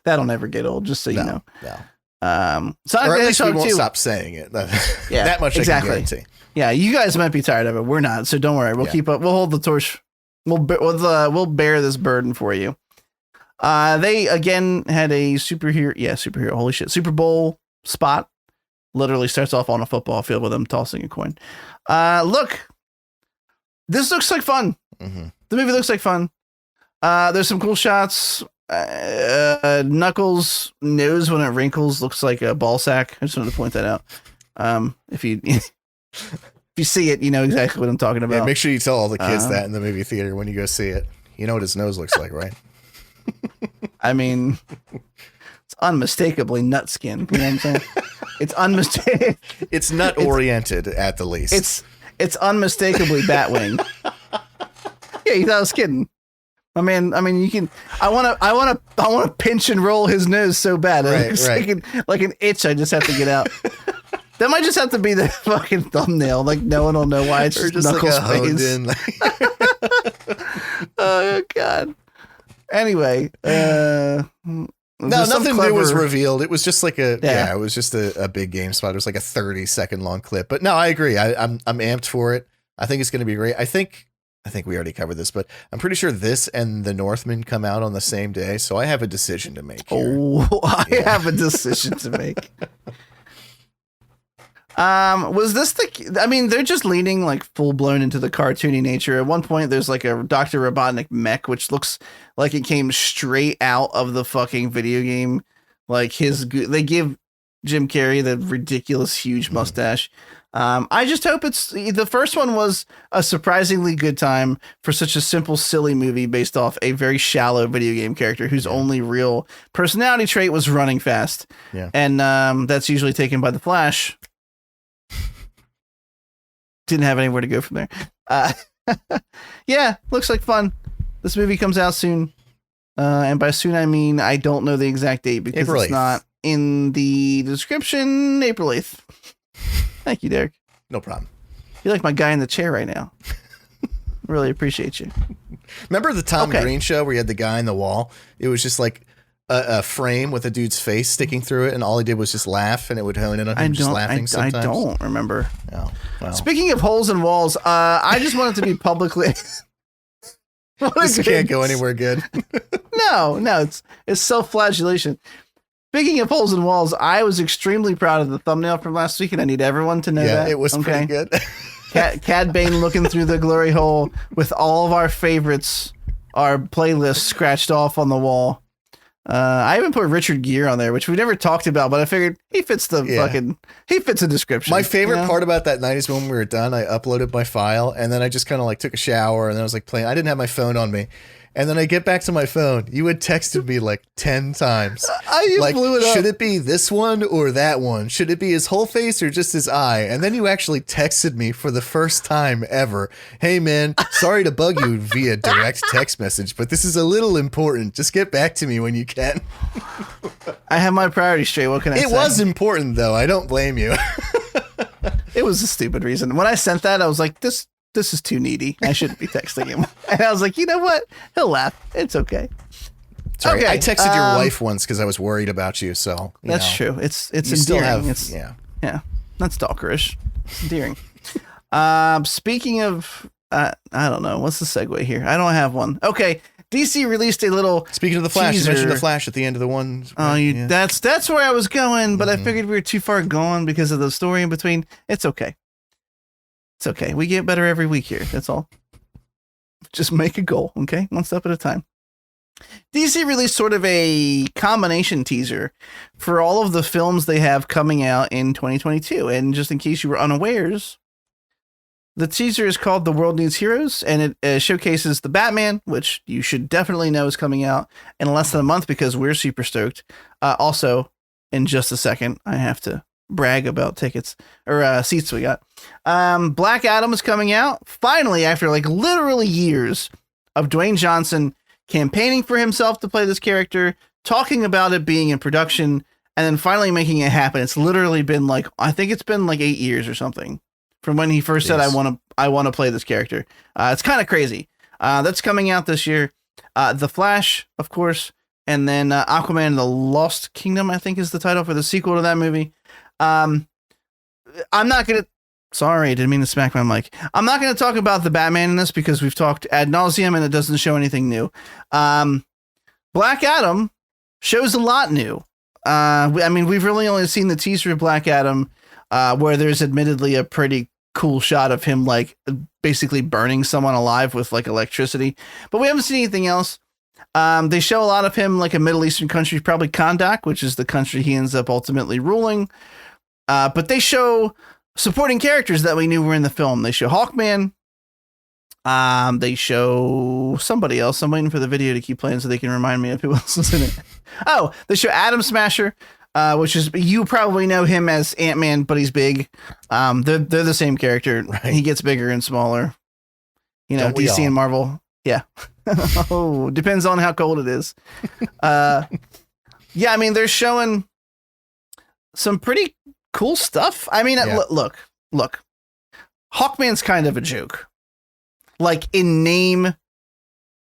That'll never get old, just so you know. No. Sonic or at the least Hedgehog we won't 2. stop saying it. Yeah, that much exactly. I can guarantee. Yeah, you guys might be tired of it. We're not, so don't worry. We'll keep up. We'll hold the torch. We'll bear this burden for you. They again had a superhero. Holy shit, Super Bowl spot. Literally starts off on a football field with them tossing a coin. Look, this looks like fun. Mm-hmm. The movie looks like fun. There's some cool shots. Knuckles' nose when it wrinkles looks like a ball sack. I just wanted to point that out. If you see it, you know exactly what I'm talking about. Yeah, make sure you tell all the kids that in the movie theater when you go see it. You know what his nose looks like, right? I mean, it's unmistakably nut skin. You know what I'm saying? It's unmistakable. It's nut oriented at the least. It's unmistakably Batwing. Yeah, you thought I was kidding. I mean, you can. I want to pinch and roll his nose so bad. Right. Like an itch. I just have to get out. That might just have to be the fucking thumbnail. Like no one will know why it's just Knuckles' face. Oh God. Anyway, no, nothing new was revealed. It was just like it was just a big game spot. It was like a 30-second long clip. But no, I agree. I'm amped for it. I think it's going to be great. I think we already covered this, but I'm pretty sure this and The Northman come out on the same day. So I have a decision to make here. Oh, I have a decision to make. Was this they're just leaning like full blown into the cartoony nature. At one point, there's like a Dr. Robotnik mech, which looks like it came straight out of the fucking video game. Like they give Jim Carrey the ridiculous huge mustache. I just hope the first one was a surprisingly good time for such a simple, silly movie based off a very shallow video game character whose only real personality trait was running fast. Yeah. And that's usually taken by the Flash. Didn't have anywhere to go from there. Yeah, looks like fun. This movie comes out soon. And by soon, I mean, I don't know the exact date because April 8th. It's not in the description. April 8th. Thank you, Derek. No problem. You're like my guy in the chair right now. Really appreciate you. Remember the Tom Green show where you had the guy in the wall? It was just like a frame with a dude's face sticking through it, and all he did was just laugh, and it would hone in on him just laughing sometimes. I don't remember. Oh, well. Speaking of holes in walls, I just wanted to be publicly... This can't go anywhere good. No, it's self-flagellation. Speaking of holes in walls, I was extremely proud of the thumbnail from last week, and I need everyone to know that. Yeah, it was pretty good. Cad Bane looking through the glory hole with all of our favorites, our playlists scratched off on the wall. I even put Richard Gere on there, which we never talked about, but I figured he fits the description. My favorite part about that night is when we were done, I uploaded my file and then I just kind of like took a shower and then I was like playing. I didn't have my phone on me. And then I get back to my phone. You had texted me like 10 times. You like, blew it up. Should it be this one or that one? Should it be his whole face or just his eye? And then you actually texted me for the first time ever. Hey, man, sorry to bug you via direct text message, but this is a little important. Just get back to me when you can. I have my priorities straight. What can I say? It was important, though. I don't blame you. It was a stupid reason. When I sent that, I was like, this is too needy. I shouldn't be texting him. And I was like, you know what? He'll laugh. It's okay. Sorry, okay. I texted your wife once because I was worried about you. So that's true. It's endearing. Yeah. That's stalkerish. It's endearing. Speaking of, I don't know. What's the segue here? I don't have one. Okay. DC released a little. Speaking of the Flash, teaser. you mentioned the Flash at the end of the one. Oh, that's where I was going, but I figured we were too far gone because of the story in between. It's okay. It's okay. We get better every week here. That's all. Just make a goal, okay? One step at a time. DC released sort of a combination teaser for all of the films they have coming out in 2022. And just in case you were unawares, the teaser is called The World Needs Heroes, and it showcases the Batman, which you should definitely know is coming out in less than a month because we're super stoked. Also, in just a second, I have to brag about tickets or seats we got. Black Adam is coming out finally after like literally years of Dwayne Johnson campaigning for himself to play this character, talking about it being in production, and then finally making it happen. It's literally been like, I think it's been like 8 years or something from when he first said, I want to play this character. It's kind of crazy. That's coming out this year. The Flash, of course, and then Aquaman and the Lost Kingdom, I think is the title for the sequel to that movie. I'm not going to, sorry, I didn't mean to smack my mic. I'm not going to talk about the Batman in this because we've talked ad nauseum and it doesn't show anything new. Black Adam shows a lot new. I mean, we've really only seen the teaser of Black Adam, where there's admittedly a pretty cool shot of him, like basically burning someone alive with like electricity, but we haven't seen anything else. They show a lot of him like a Middle Eastern country, probably Kondak, which is the country he ends up ultimately ruling. But they show supporting characters that we knew were in the film. They show Hawkman. They show somebody else. I'm waiting for the video to keep playing so they can remind me of who else was in it. Oh, they show Atom Smasher, which is, you probably know him as Ant-Man, but he's big. They're the same character. Right. He gets bigger and smaller. You know, DC and Marvel. Yeah. Oh, depends on how cold it is. Yeah, I mean, they're showing some pretty cool stuff. I mean, look. Hawkman's kind of a joke. Like in name,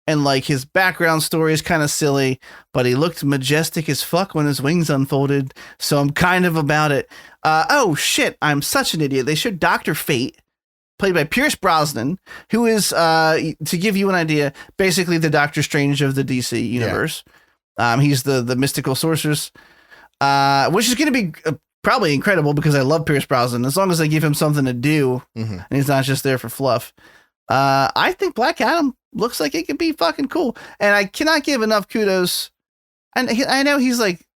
and like his background story is kind of silly, but he looked majestic as fuck when his wings unfolded. So I'm kind of about it. Oh shit, I'm such an idiot. They showed Dr. Fate, played by Pierce Brosnan, who is, to give you an idea, basically the Doctor Strange of the DC universe. Yeah. He's the mystical sorceress, which is going to be probably incredible because I love Pierce Brosnan, as long as they give him something to do and he's not just there for fluff. I think Black Adam looks like it could be fucking cool, and I cannot give enough kudos. And I know he's like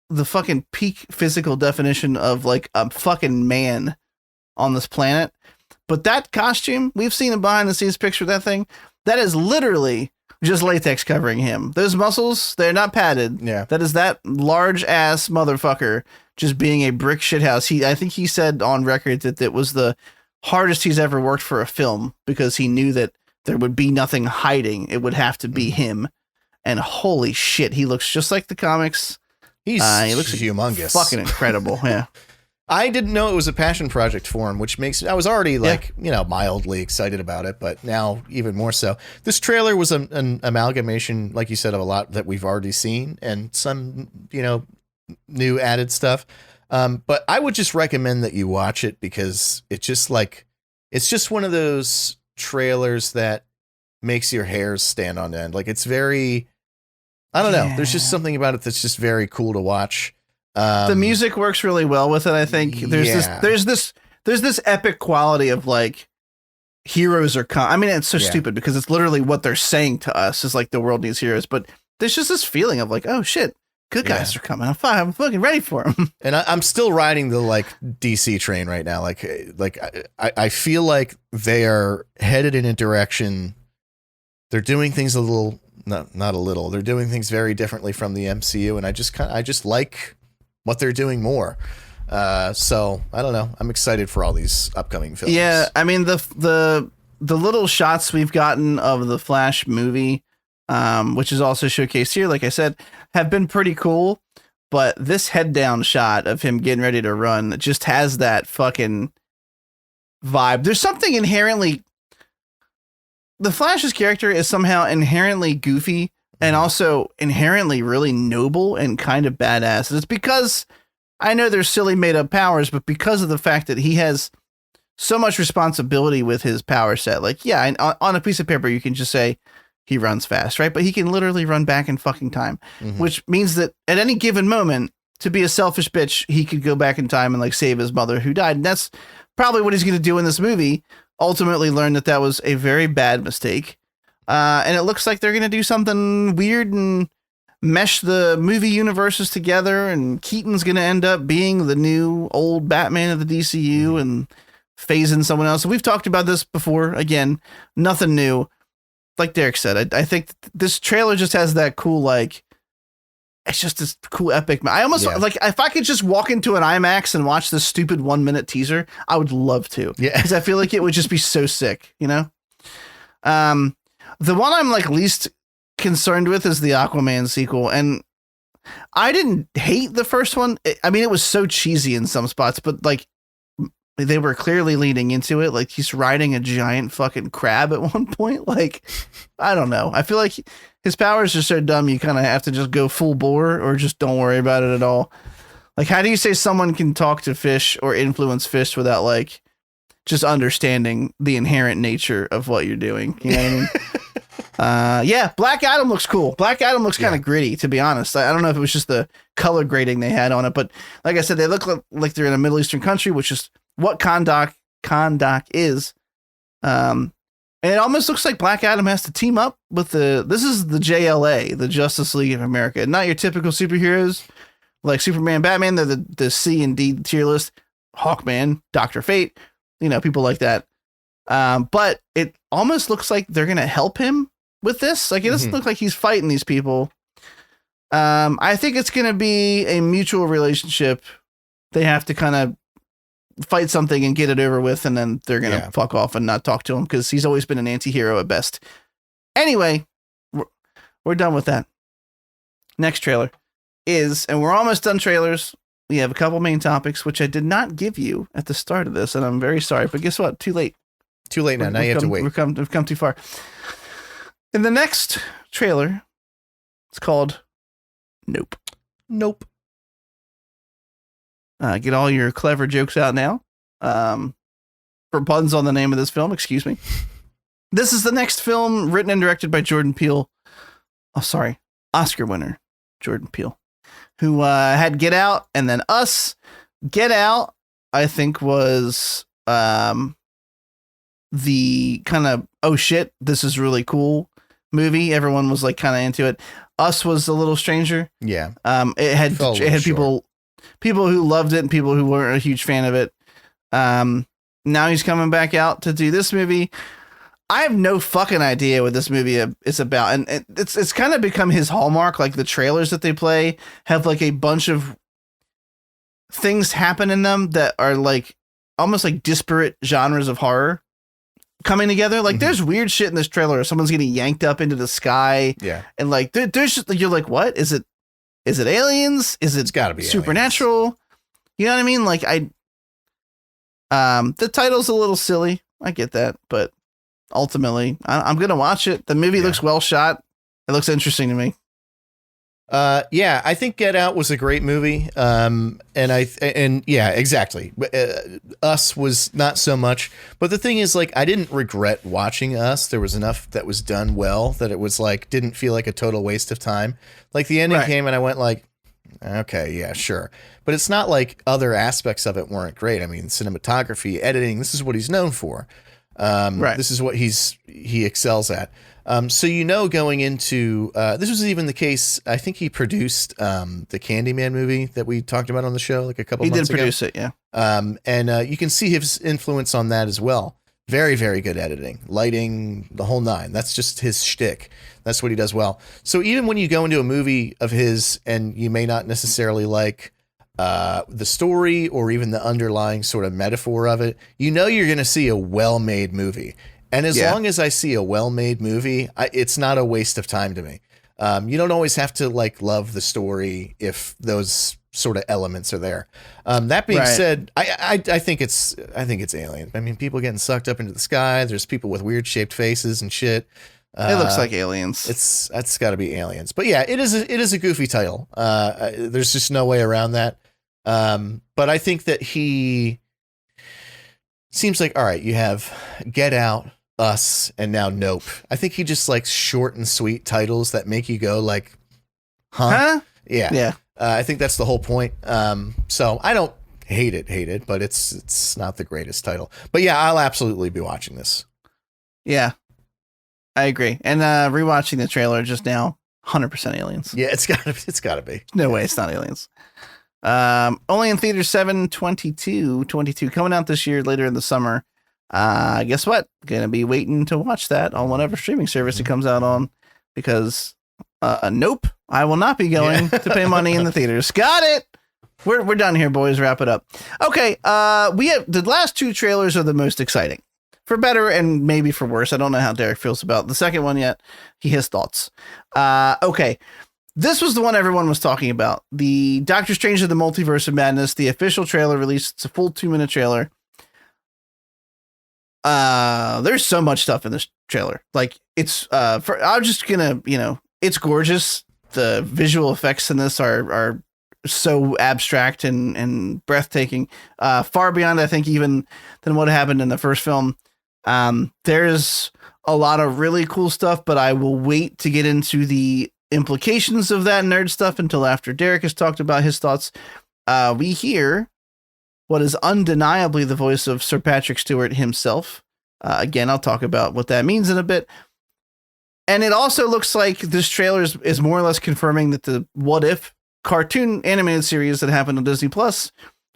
the fucking peak physical definition of like a fucking man on this planet, but that costume, we've seen a behind the scenes picture of that thing, that is literally just latex covering him. Those muscles, they're not padded. Yeah, that is that large ass motherfucker just being a brick shithouse. I think he said on record that it was the hardest he's ever worked for a film because he knew that there would be nothing hiding. It would have to be him. And holy shit, he looks just like the comics. He looks humongous. Fucking incredible. Yeah. I didn't know it was a passion project for him, which makes, I was already like, mildly excited about it, but now even more so. This trailer was an amalgamation, like you said, of a lot that we've already seen and some, new added stuff. But I would just recommend that you watch it because it's just one of those trailers that makes your hairs stand on end. Like it's very, I don't know. There's just something about it that's just very cool to watch. The music works really well with it. I think there's this epic quality of like heroes are I mean, it's so stupid because it's literally what they're saying to us is like the world needs heroes, but there's just this feeling of like, oh shit, good guys are coming. I'm fucking ready for them. And I'm still riding the like DC train right now. Like I feel like they are headed in a direction. They're doing things a little, not a little. They're doing things very differently from the MCU, and I just like what they're doing more. So I don't know. I'm excited for all these upcoming films. Yeah, I mean the little shots we've gotten of the Flash movie, which is also showcased here, like I said, have been pretty cool. But this head down shot of him getting ready to run just has that fucking vibe. There's something inherently. The Flash's character is somehow inherently goofy and also inherently really noble and kind of badass. And it's because I know they're silly made up powers, but because of the fact that he has so much responsibility with his power set. Like, yeah, on a piece of paper, you can just say he runs fast, right? But he can literally run back in fucking time, which means that at any given moment, to be a selfish bitch, he could go back in time and like save his mother who died. And that's probably what he's going to do in this movie. Ultimately learn that was a very bad mistake. And it looks like they're going to do something weird and mesh the movie universes together. And Keaton's going to end up being the new old Batman of the DCU and phase in someone else. So we've talked about this before. Again, nothing new. Like Derek said, I think this trailer just has that cool, like, it's just this cool epic. I almost like if I could just walk into an IMAX and watch this stupid 1-minute teaser, I would love to. Yeah. Because I feel like it would just be so sick, you know? The one I'm like least concerned with is the Aquaman sequel. And I didn't hate the first one. I mean, it was so cheesy in some spots, but like they were clearly leaning into it. Like he's riding a giant fucking crab at one point. Like, I don't know. I feel like his powers are so dumb. You kind of have to just go full bore or just don't worry about it at all. Like, how do you say someone can talk to fish or influence fish without like just understanding the inherent nature of what you're doing? You know what I mean? Yeah. Black Adam looks cool. Black Adam looks kind of gritty, to be honest. I don't know if it was just the color grading they had on it, but like I said, they look like they're in a Middle Eastern country, which is what Kahndaq is. And it almost looks like Black Adam has to team up with this is the JLA, the Justice League of America. Not your typical superheroes like Superman, Batman. They're the C and D tier list. Hawkman, Dr. Fate, people like that. But it almost looks like they're going to help him with this. Like, it doesn't look like he's fighting these people. I think it's going to be a mutual relationship. They have to kind of fight something and get it over with, and then they're going to fuck off and not talk to him because he's always been an anti-hero at best. Anyway, we're done with that. Next trailer is, and we're almost done trailers. We have a couple main topics, which I did not give you at the start of this, and I'm very sorry, but guess what? Too late. Too late now. Now you have to wait. We've come too far. In the next trailer, it's called Nope. Nope. Get all your clever jokes out now. For puns on the name of this film, excuse me. This is the next film written and directed by Jordan Peele. Oh, sorry. Oscar winner, Jordan Peele, who had Get Out and then Us. Get Out, I think, was the kind of, oh shit, this is really cool movie. Everyone was like kind of into it. Us was a little stranger. Yeah. It had people who loved it and people who weren't a huge fan of it. Now he's coming back out to do this movie. I have no fucking idea what this movie is about. And it's kind of become his hallmark. Like the trailers that they play have like a bunch of things happen in them that are like almost like disparate genres of horror coming together. Like there's weird shit in this trailer. Someone's getting yanked up into the sky. Yeah. And like, there's just, you're like, what is it? Is it aliens? It's gotta be supernatural. Aliens. You know what I mean? Like the title's a little silly. I get that, but ultimately I'm going to watch it. The movie looks well shot. It looks interesting to me. Yeah, I think Get Out was a great movie. And yeah, exactly. Us was not so much, but the thing is, like, I didn't regret watching Us. There was enough that was done well that it was like, didn't feel like a total waste of time. Like the ending came and I went like, okay, yeah, sure. But it's not like other aspects of it weren't great. I mean, cinematography, editing, this is what he's known for. Right. This is what he excels at. So going into this was even the case. I think he produced the Candyman movie that we talked about on the show like a couple months ago. He did produce it, yeah. And you can see his influence on that as well. Very, very good editing, lighting, the whole nine. That's just his shtick. That's what he does well. So even when you go into a movie of his and you may not necessarily like the story or even the underlying sort of metaphor of it, you're going to see a well-made movie. And as long as I see a well-made movie, it's not a waste of time to me. You don't always have to like love the story if those sort of elements are there. That being said, I think it's Alien. I mean, people getting sucked up into the sky. There's people with weird shaped faces and shit. It looks like aliens. That's got to be aliens. But yeah, it is a goofy title. There's just no way around that. But I think that he seems like, all right, you have Get Out, Us, and now Nope. I think he just likes short and sweet titles that make you go like, huh? Yeah. Yeah. I think that's the whole point. So I don't hate it, but it's not the greatest title. But yeah, I'll absolutely be watching this. Yeah. I agree. And rewatching the trailer just now, 100% aliens. Yeah, it's gotta be. No way it's not aliens. Only in theaters 7/22 coming out this year later in the summer. Guess what? Gonna be waiting to watch that on whatever streaming service it comes out on, because nope, I will not be going to pay money in the theaters. Got it. We're done here, boys. Wrap it up. Okay. We have the last two trailers are the most exciting, for better and maybe for worse. I don't know how Derek feels about the second one yet. He has thoughts. Okay. This was the one everyone was talking about. The Doctor Strange of the Multiverse of Madness, the official trailer released. It's a full 2-minute trailer. There's so much stuff in this trailer. Like it's, I'm just gonna, it's gorgeous. The visual effects in this are so abstract and breathtaking, far beyond, I think, even than what happened in the first film. There's a lot of really cool stuff, but I will wait to get into the implications of that nerd stuff until after Derek has talked about his thoughts. We hear what is undeniably the voice of Sir Patrick Stewart himself. Again, I'll talk about what that means in a bit. And it also looks like this trailer is more or less confirming that the What If cartoon animated series that happened on Disney Plus,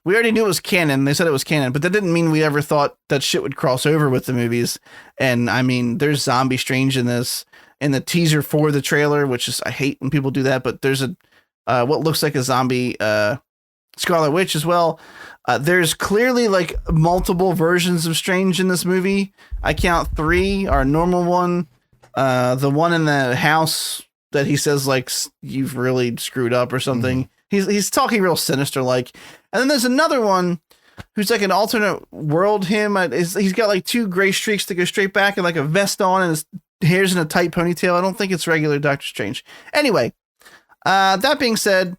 we already knew it was canon. They said it was canon, but that didn't mean we ever thought that shit would cross over with the movies. And I mean, there's Zombie Strange in this, in the teaser for the trailer, which is, I hate when people do that, but there's a, what looks like a zombie, Scarlet Witch as well. There's clearly like multiple versions of Strange in this movie. I count 3, our normal one, the one in the house that he says like you've really screwed up or something. He's talking real sinister like, and then there's another one who's like an alternate world him. He's got like 2 gray streaks that go straight back and like a vest on, and his hair's in a tight ponytail. I don't think it's regular Doctor Strange. Anyway, that being said,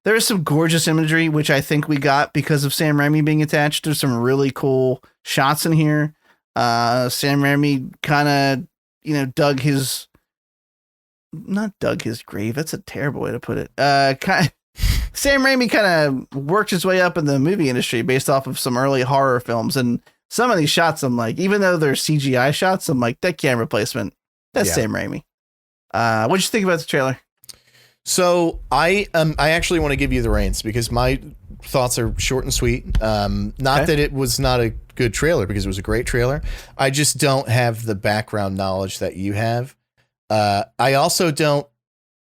there is some gorgeous imagery, which I think we got because of Sam Raimi being attached. There's some really cool shots in here. Sam Raimi kind of, not dug his grave. That's a terrible way to put it. Sam Raimi kind of worked his way up in the movie industry based off of some early horror films. And some of these shots, I'm like, even though they're CGI shots, I'm like, that camera placement, that's Sam Raimi. What'd you think about the trailer? So I actually want to give you the reins because my thoughts are short and sweet. Not that it was not a good trailer, because it was a great trailer. I just don't have the background knowledge that you have. I also don't,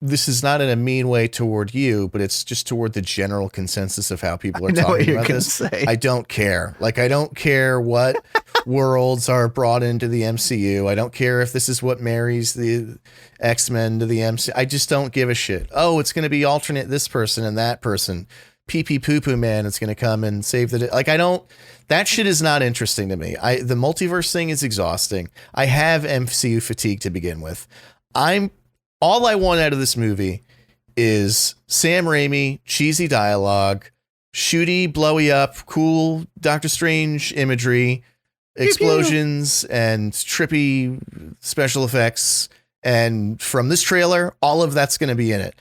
this is not in a mean way toward you, but it's just toward the general consensus of how people are talking about this. I don't care. Like, I don't care what worlds are brought into the MCU. I don't care if this is what marries the X-Men to the MCU. I just don't give a shit. Oh, it's going to be alternate this person and that person. Pee-pee poo-poo man is going to come and save the day. Like, that shit is not interesting to me. The multiverse thing is exhausting. I have MCU fatigue to begin with. All I want out of this movie is Sam Raimi, cheesy dialogue, shooty, blowy up, cool Doctor Strange imagery, explosions, and trippy special effects. And from this trailer, all of that's going to be in it.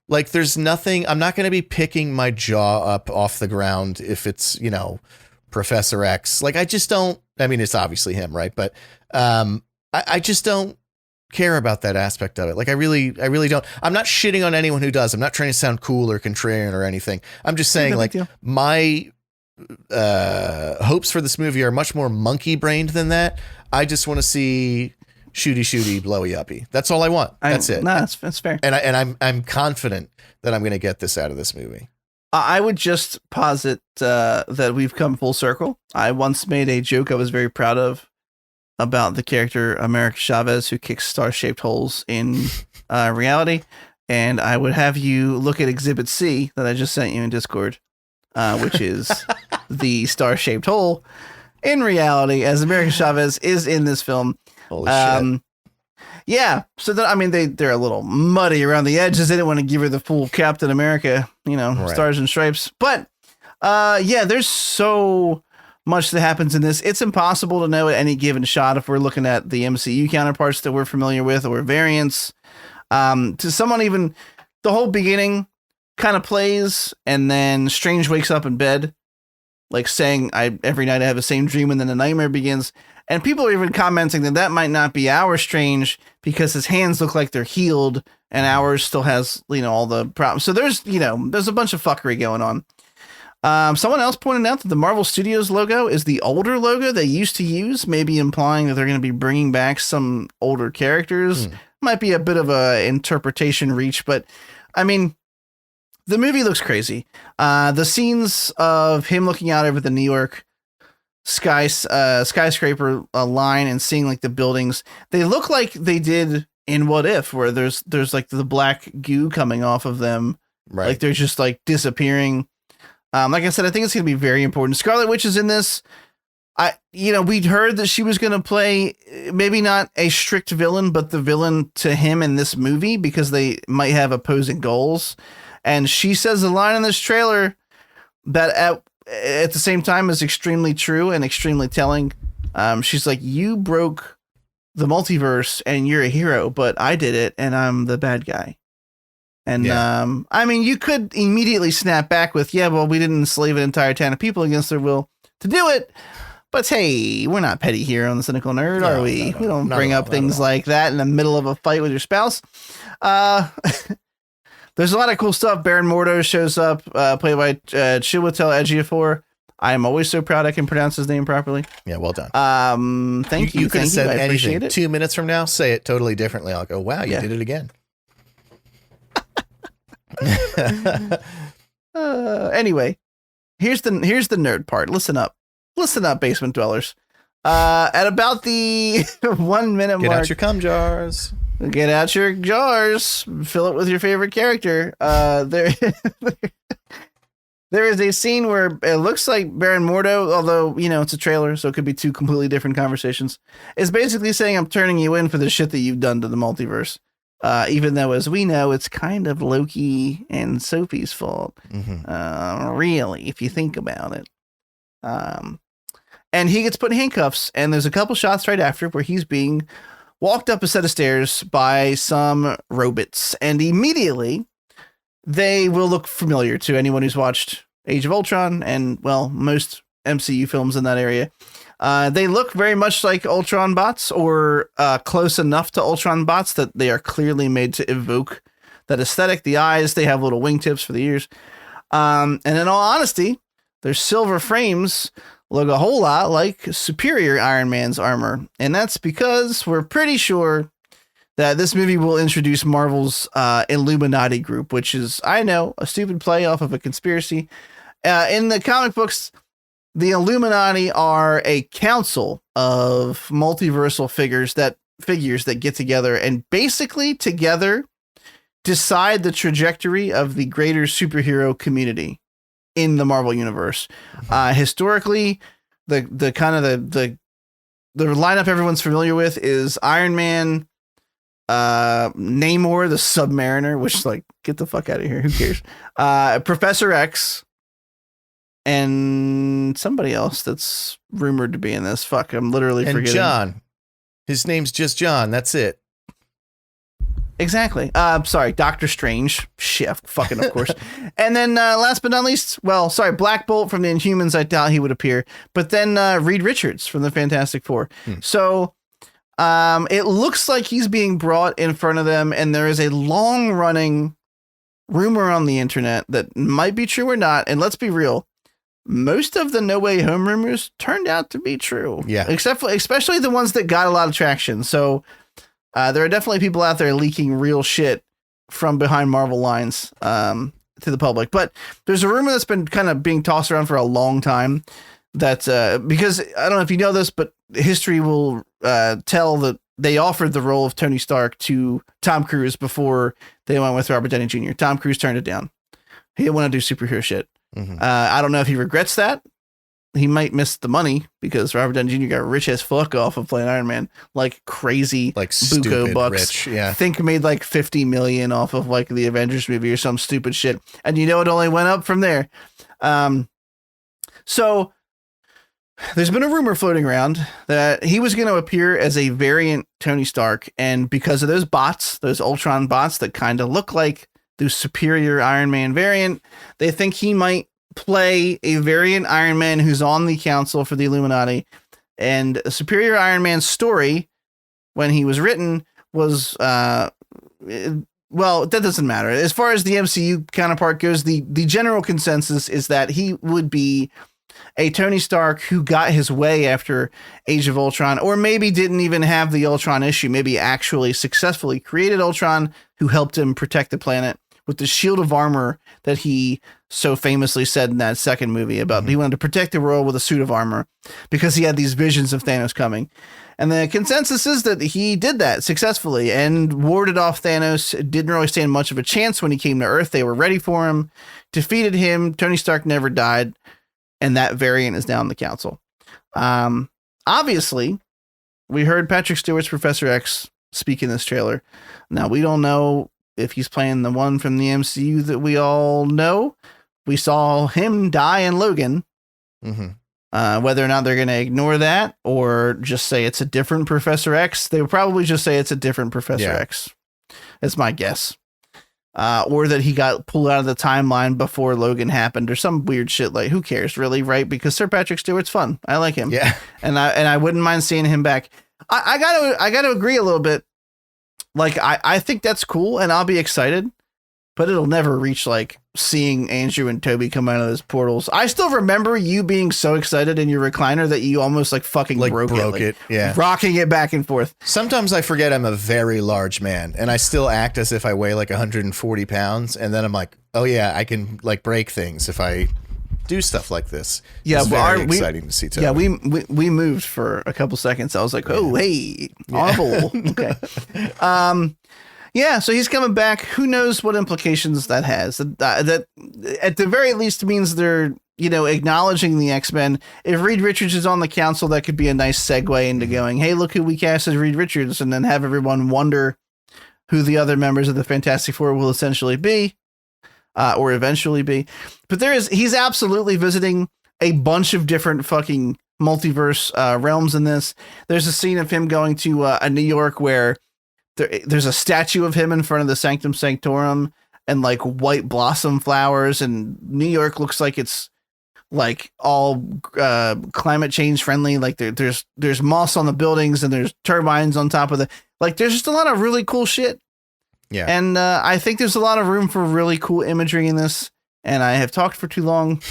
Like, there's nothing, I'm not going to be picking my jaw up off the ground if it's, Professor X. Like, I just don't, I mean, it's obviously him, right? But I just don't care about that aspect of it. Like, I really don't. I'm not shitting on anyone who does. I'm not trying to sound cool or contrarian or anything. I'm just saying, like, my hopes for this movie are much more monkey brained than that. I just want to see shooty, blowy uppy. That's all I want. That's it. No, that's fair. And I'm confident that I'm going to get this out of this movie. I would just posit that we've come full circle. I once made a joke I was very proud of about the character America Chavez, who kicks star-shaped holes in reality. And I would have you look at Exhibit C that I just sent you in Discord, which is the star-shaped hole in reality, as America Chavez is in this film. Holy shit. Yeah, so I mean, they're a little muddy around the edges. They didn't want to give her the full Captain America, stars and stripes. But yeah, there's so much that happens in this. It's impossible to know at any given shot if we're looking at the MCU counterparts that we're familiar with or variants. To someone, even the whole beginning kind of plays, and then Strange wakes up in bed, like saying, every night I have the same dream, and then the nightmare begins. And people are even commenting that might not be our Strange because his hands look like they're healed and ours still has, all the problems. So there's a bunch of fuckery going on. Someone else pointed out that the Marvel Studios logo is the older logo they used to use, maybe implying that they're going to be bringing back some older characters. Might be a bit of a interpretation reach, but I mean, the movie looks crazy. The scenes of him looking out over the New York skyscraper line and seeing like the buildings, they look like they did in What If, where there's like the black goo coming off of them, right? Like they're just like disappearing. Like I said, I think it's gonna be very important. Scarlet Witch is in this. We'd heard that she was gonna play maybe not a strict villain, but the villain to him in this movie, because they might have opposing goals. And she says a line in this trailer that at the same time is extremely true and extremely telling. She's like, you broke the multiverse and you're a hero, but I did it and I'm the bad guy. And I mean, you could immediately snap back with, well, we didn't enslave an entire town of people against their will to do it. But hey, we're not petty here on the Cynical Nerd, are we? We don't bring up things like that in the middle of a fight with your spouse. There's a lot of cool stuff. Baron Mordo shows up, played by Chiwetel Ejiofor. I am always so proud I can pronounce his name properly. Yeah, well done. Thank you. You could have said I anything. appreciate it. 2 minutes from now, say it totally differently. I'll go, wow, you did it again. Anyway, here's the nerd part. Listen up, basement dwellers. At about the 1 minute mark, get out your cum jars. Get out your jars. Fill it with your favorite character. There is a scene where it looks like Baron Mordo, although, it's a trailer, so it could be two completely different conversations, is basically saying, I'm turning you in for the shit that you've done to the multiverse. Even though, as we know, it's kind of Loki and Sophie's fault. Really, if you think about it. And he gets put in handcuffs, and there's a couple shots right after where he's being walked up a set of stairs by some robots, and immediately they will look familiar to anyone who's watched Age of Ultron and, well, most MCU films in that area. They look very much like Ultron bots, or close enough to Ultron bots that they are clearly made to evoke that aesthetic. The eyes, they have little wingtips for the ears. And in all honesty, their silver frames look a whole lot like Superior Iron Man's armor. And that's because we're pretty sure that this movie will introduce Marvel's Illuminati group, which is, I know, a stupid play off of a conspiracy. In the comic books, the Illuminati are a council of multiversal figures that get together and basically together decide the trajectory of the greater superhero community in the Marvel universe. Historically, the lineup everyone's familiar with is Iron Man, Namor the Submariner, which, like, get the fuck out of here, who cares? Professor X, and somebody else that's rumored to be in this. Fuck, I'm literally forgetting. And John. His name's just John. That's it. Exactly. Sorry, Doctor Strange. Shit, fucking of course. And then last but not least, Black Bolt from the Inhumans. I doubt he would appear. But then Reed Richards from the Fantastic Four. So it looks like he's being brought in front of them, and there is a long-running rumor on the internet that might be true or not. And let's be real. Most of the No Way Home rumors turned out to be true. Yeah. Especially the ones that got a lot of traction. So there are definitely people out there leaking real shit from behind Marvel lines to the public. But there's a rumor that's been kind of being tossed around for a long time that because I don't know if you know this, but history will tell that they offered the role of Tony Stark to Tom Cruise before they went with Robert Downey Jr. Tom Cruise turned it down. He didn't want to do superhero shit. I don't know if he regrets that. He might miss the money because Robert Downey Jr. got rich as fuck off of playing Iron Man, like crazy, like buco bucks. Rich, yeah. I think made like 50 million off of like the Avengers movie or some stupid shit. And it only went up from there. So there's been a rumor floating around that he was going to appear as a variant Tony Stark. And because of those bots, those Ultron bots that kind of look like the superior Iron Man variant, they think he might play a variant Iron Man who's on the council for the Illuminati. And a superior Iron Man story, when he was written, was well, that doesn't matter. As far as the MCU counterpart goes, the general consensus is that he would be a Tony Stark who got his way after Age of Ultron, or maybe didn't even have the Ultron issue, maybe actually successfully created Ultron, who helped him protect the planet with the shield of armor that he so famously said in that second movie about he wanted to protect the world with a suit of armor because he had these visions of Thanos coming. And the consensus is that he did that successfully and warded off Thanos. Didn't really stand much of a chance when he came to Earth. They were ready for him, defeated him. Tony Stark never died. And that variant is now in the council. Obviously, we heard Patrick Stewart's Professor X speak in this trailer. Now, we don't know if he's playing the one from the MCU that we all know. We saw him die in Logan. Whether or not they're going to ignore that or just say it's a different Professor X, they would probably just say it's a different Professor X. That's my guess. Or that he got pulled out of the timeline before Logan happened or some weird shit. Like, who cares really? Right. Because Sir Patrick Stewart's fun. I like him. Yeah. And I wouldn't mind seeing him back. I gotta agree a little bit. Like, I think that's cool and I'll be excited, but it'll never reach like seeing Andrew and Toby come out of those portals. I still remember you being so excited in your recliner that you almost like fucking broke it. Yeah. Rocking it back and forth. Sometimes I forget I'm a very large man and I still act as if I weigh like 140 pounds. And then I'm like, oh yeah, I can like break things if I do stuff like this. Yeah. It's very exciting to see Toby. Yeah. We moved for a couple seconds. I was like, oh, hey, Marvel. Okay. Yeah, so he's coming back. Who knows what implications that has? That at the very least means they're, acknowledging the X-Men. If Reed Richards is on the council, that could be a nice segue into going, hey, look who we cast as Reed Richards, and then have everyone wonder who the other members of the Fantastic Four will essentially be, or eventually be. But he's absolutely visiting a bunch of different fucking multiverse realms in this. There's a scene of him going to a New York where there's a statue of him in front of the Sanctum Sanctorum and like white blossom flowers, and New York looks like it's like all climate change friendly. Like there's moss on the buildings and there's turbines on top of there's just a lot of really cool shit. Yeah. And I think there's a lot of room for really cool imagery in this. And I have talked for too long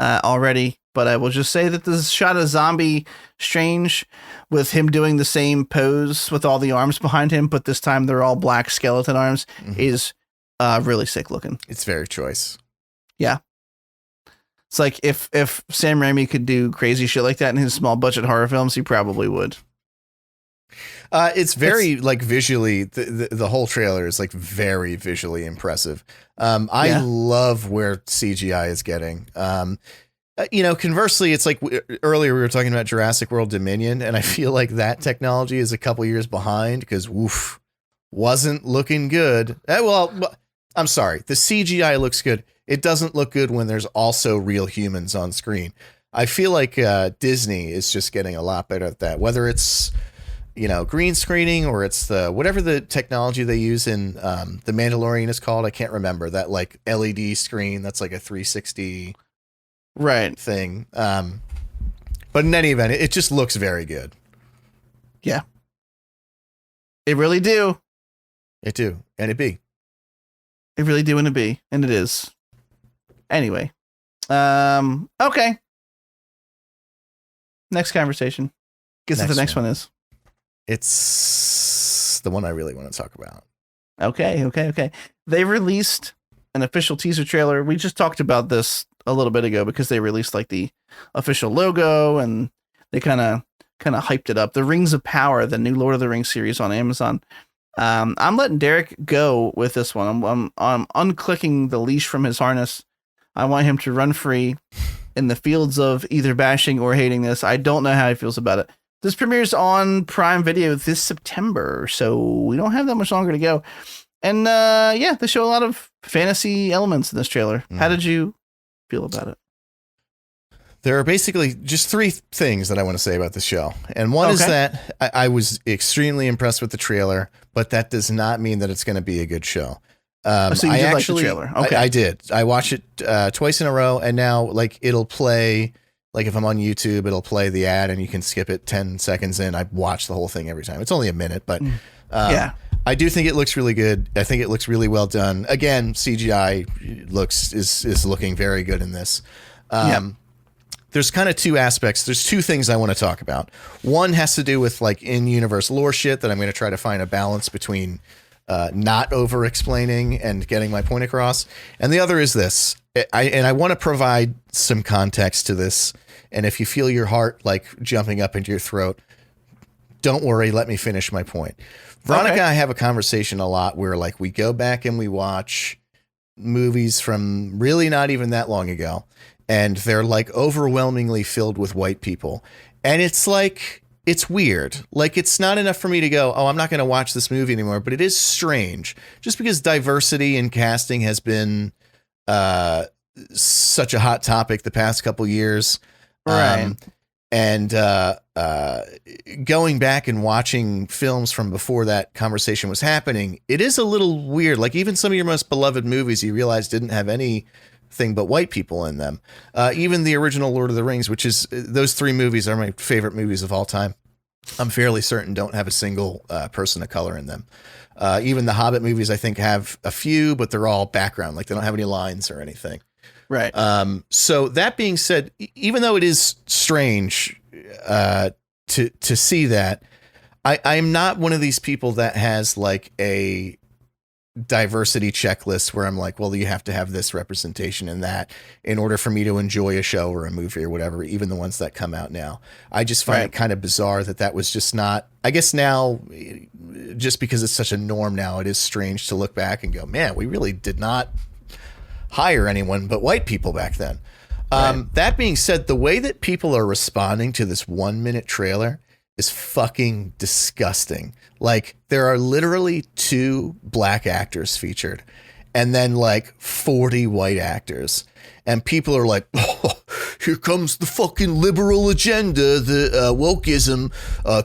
already, but I will just say that this shot of Zombie Strange with him doing the same pose with all the arms behind him, but this time they're all black skeleton arms, is really sick looking. It's very choice. Yeah. It's like if Sam Raimi could do crazy shit like that in his small budget horror films, he probably would. It's very like visually, the whole trailer is like very visually impressive. I love where CGI is getting. Conversely, it's like earlier we were talking about Jurassic World Dominion, and I feel like that technology is a couple years behind because wasn't looking good. Well, I'm sorry. The CGI looks good. It doesn't look good when there's also real humans on screen. I feel like Disney is just getting a lot better at that, whether it's, green screening, or it's the whatever the technology they use in The Mandalorian is called. I can't remember that, like LED screen that's like a 360 thing. But in any event, it just looks very good. Yeah, it really do. It do, and it be. It really do, and it be, and it is. Anyway, okay. Next conversation. Guess what the next one is. It's the one I really want to talk about. Okay. They released an official teaser trailer. We just talked about this a little bit ago because they released like the official logo and they kind of hyped it up. The Rings of Power, the new Lord of the Rings series on Amazon. I'm letting Derek go with this one. I'm unclicking the leash from his harness. I want him to run free in the fields of either bashing or hating this. I don't know how he feels about it. This premieres on Prime Video this September, so we don't have that much longer to go. And they show a lot of fantasy elements in this trailer. How did you feel about it? There are basically just three things that I want to say about the show. And one is that I was extremely impressed with the trailer, but that does not mean that it's going to be a good show. So you did like the trailer? Okay. I did. I watched it twice in a row, and now like it'll play. Like if I'm on YouTube, it'll play the ad and you can skip it 10 seconds in. I watch the whole thing every time. It's only a minute, but I do think it looks really good. I think it looks really well done. Again, CGI is looking very good in this. There's kind of two aspects. There's two things I want to talk about. One has to do with like in-universe lore shit that I'm going to try to find a balance between not over-explaining and getting my point across. And the other is this. I want to provide some context to this. And if you feel your heart like jumping up into your throat, don't worry. Let me finish my point. Veronica and I have a conversation a lot where like we go back and we watch movies from really not even that long ago. And they're like overwhelmingly filled with white people. And it's like, it's weird. Like, it's not enough for me to go, oh, I'm not going to watch this movie anymore. But it is strange just because diversity in casting has been such a hot topic the past couple years. Right. And going back and watching films from before that conversation was happening, it is a little weird. Like even some of your most beloved movies you realize didn't have anything but white people in them. Even the original Lord of the Rings, which is those three movies are my favorite movies of all time. I'm fairly certain don't have a single person of color in them. Even the Hobbit movies, I think, have a few, but they're all background. Like they don't have any lines or anything. Right. So that being said, even though it is strange to see that, I'm not one of these people that has like a diversity checklist where I'm like, well, you have to have this representation and that in order for me to enjoy a show or a movie or whatever, even the ones that come out now. I just find it kind of bizarre that was just not, I guess now, just because it's such a norm now, it is strange to look back and go, man, we really did not hire anyone but white people back then. That being said, the way that people are responding to this 1 minute trailer is fucking disgusting. Like there are literally 2 black actors featured and then like 40 white actors. And people are like, oh, here comes the fucking liberal agenda, the wokeism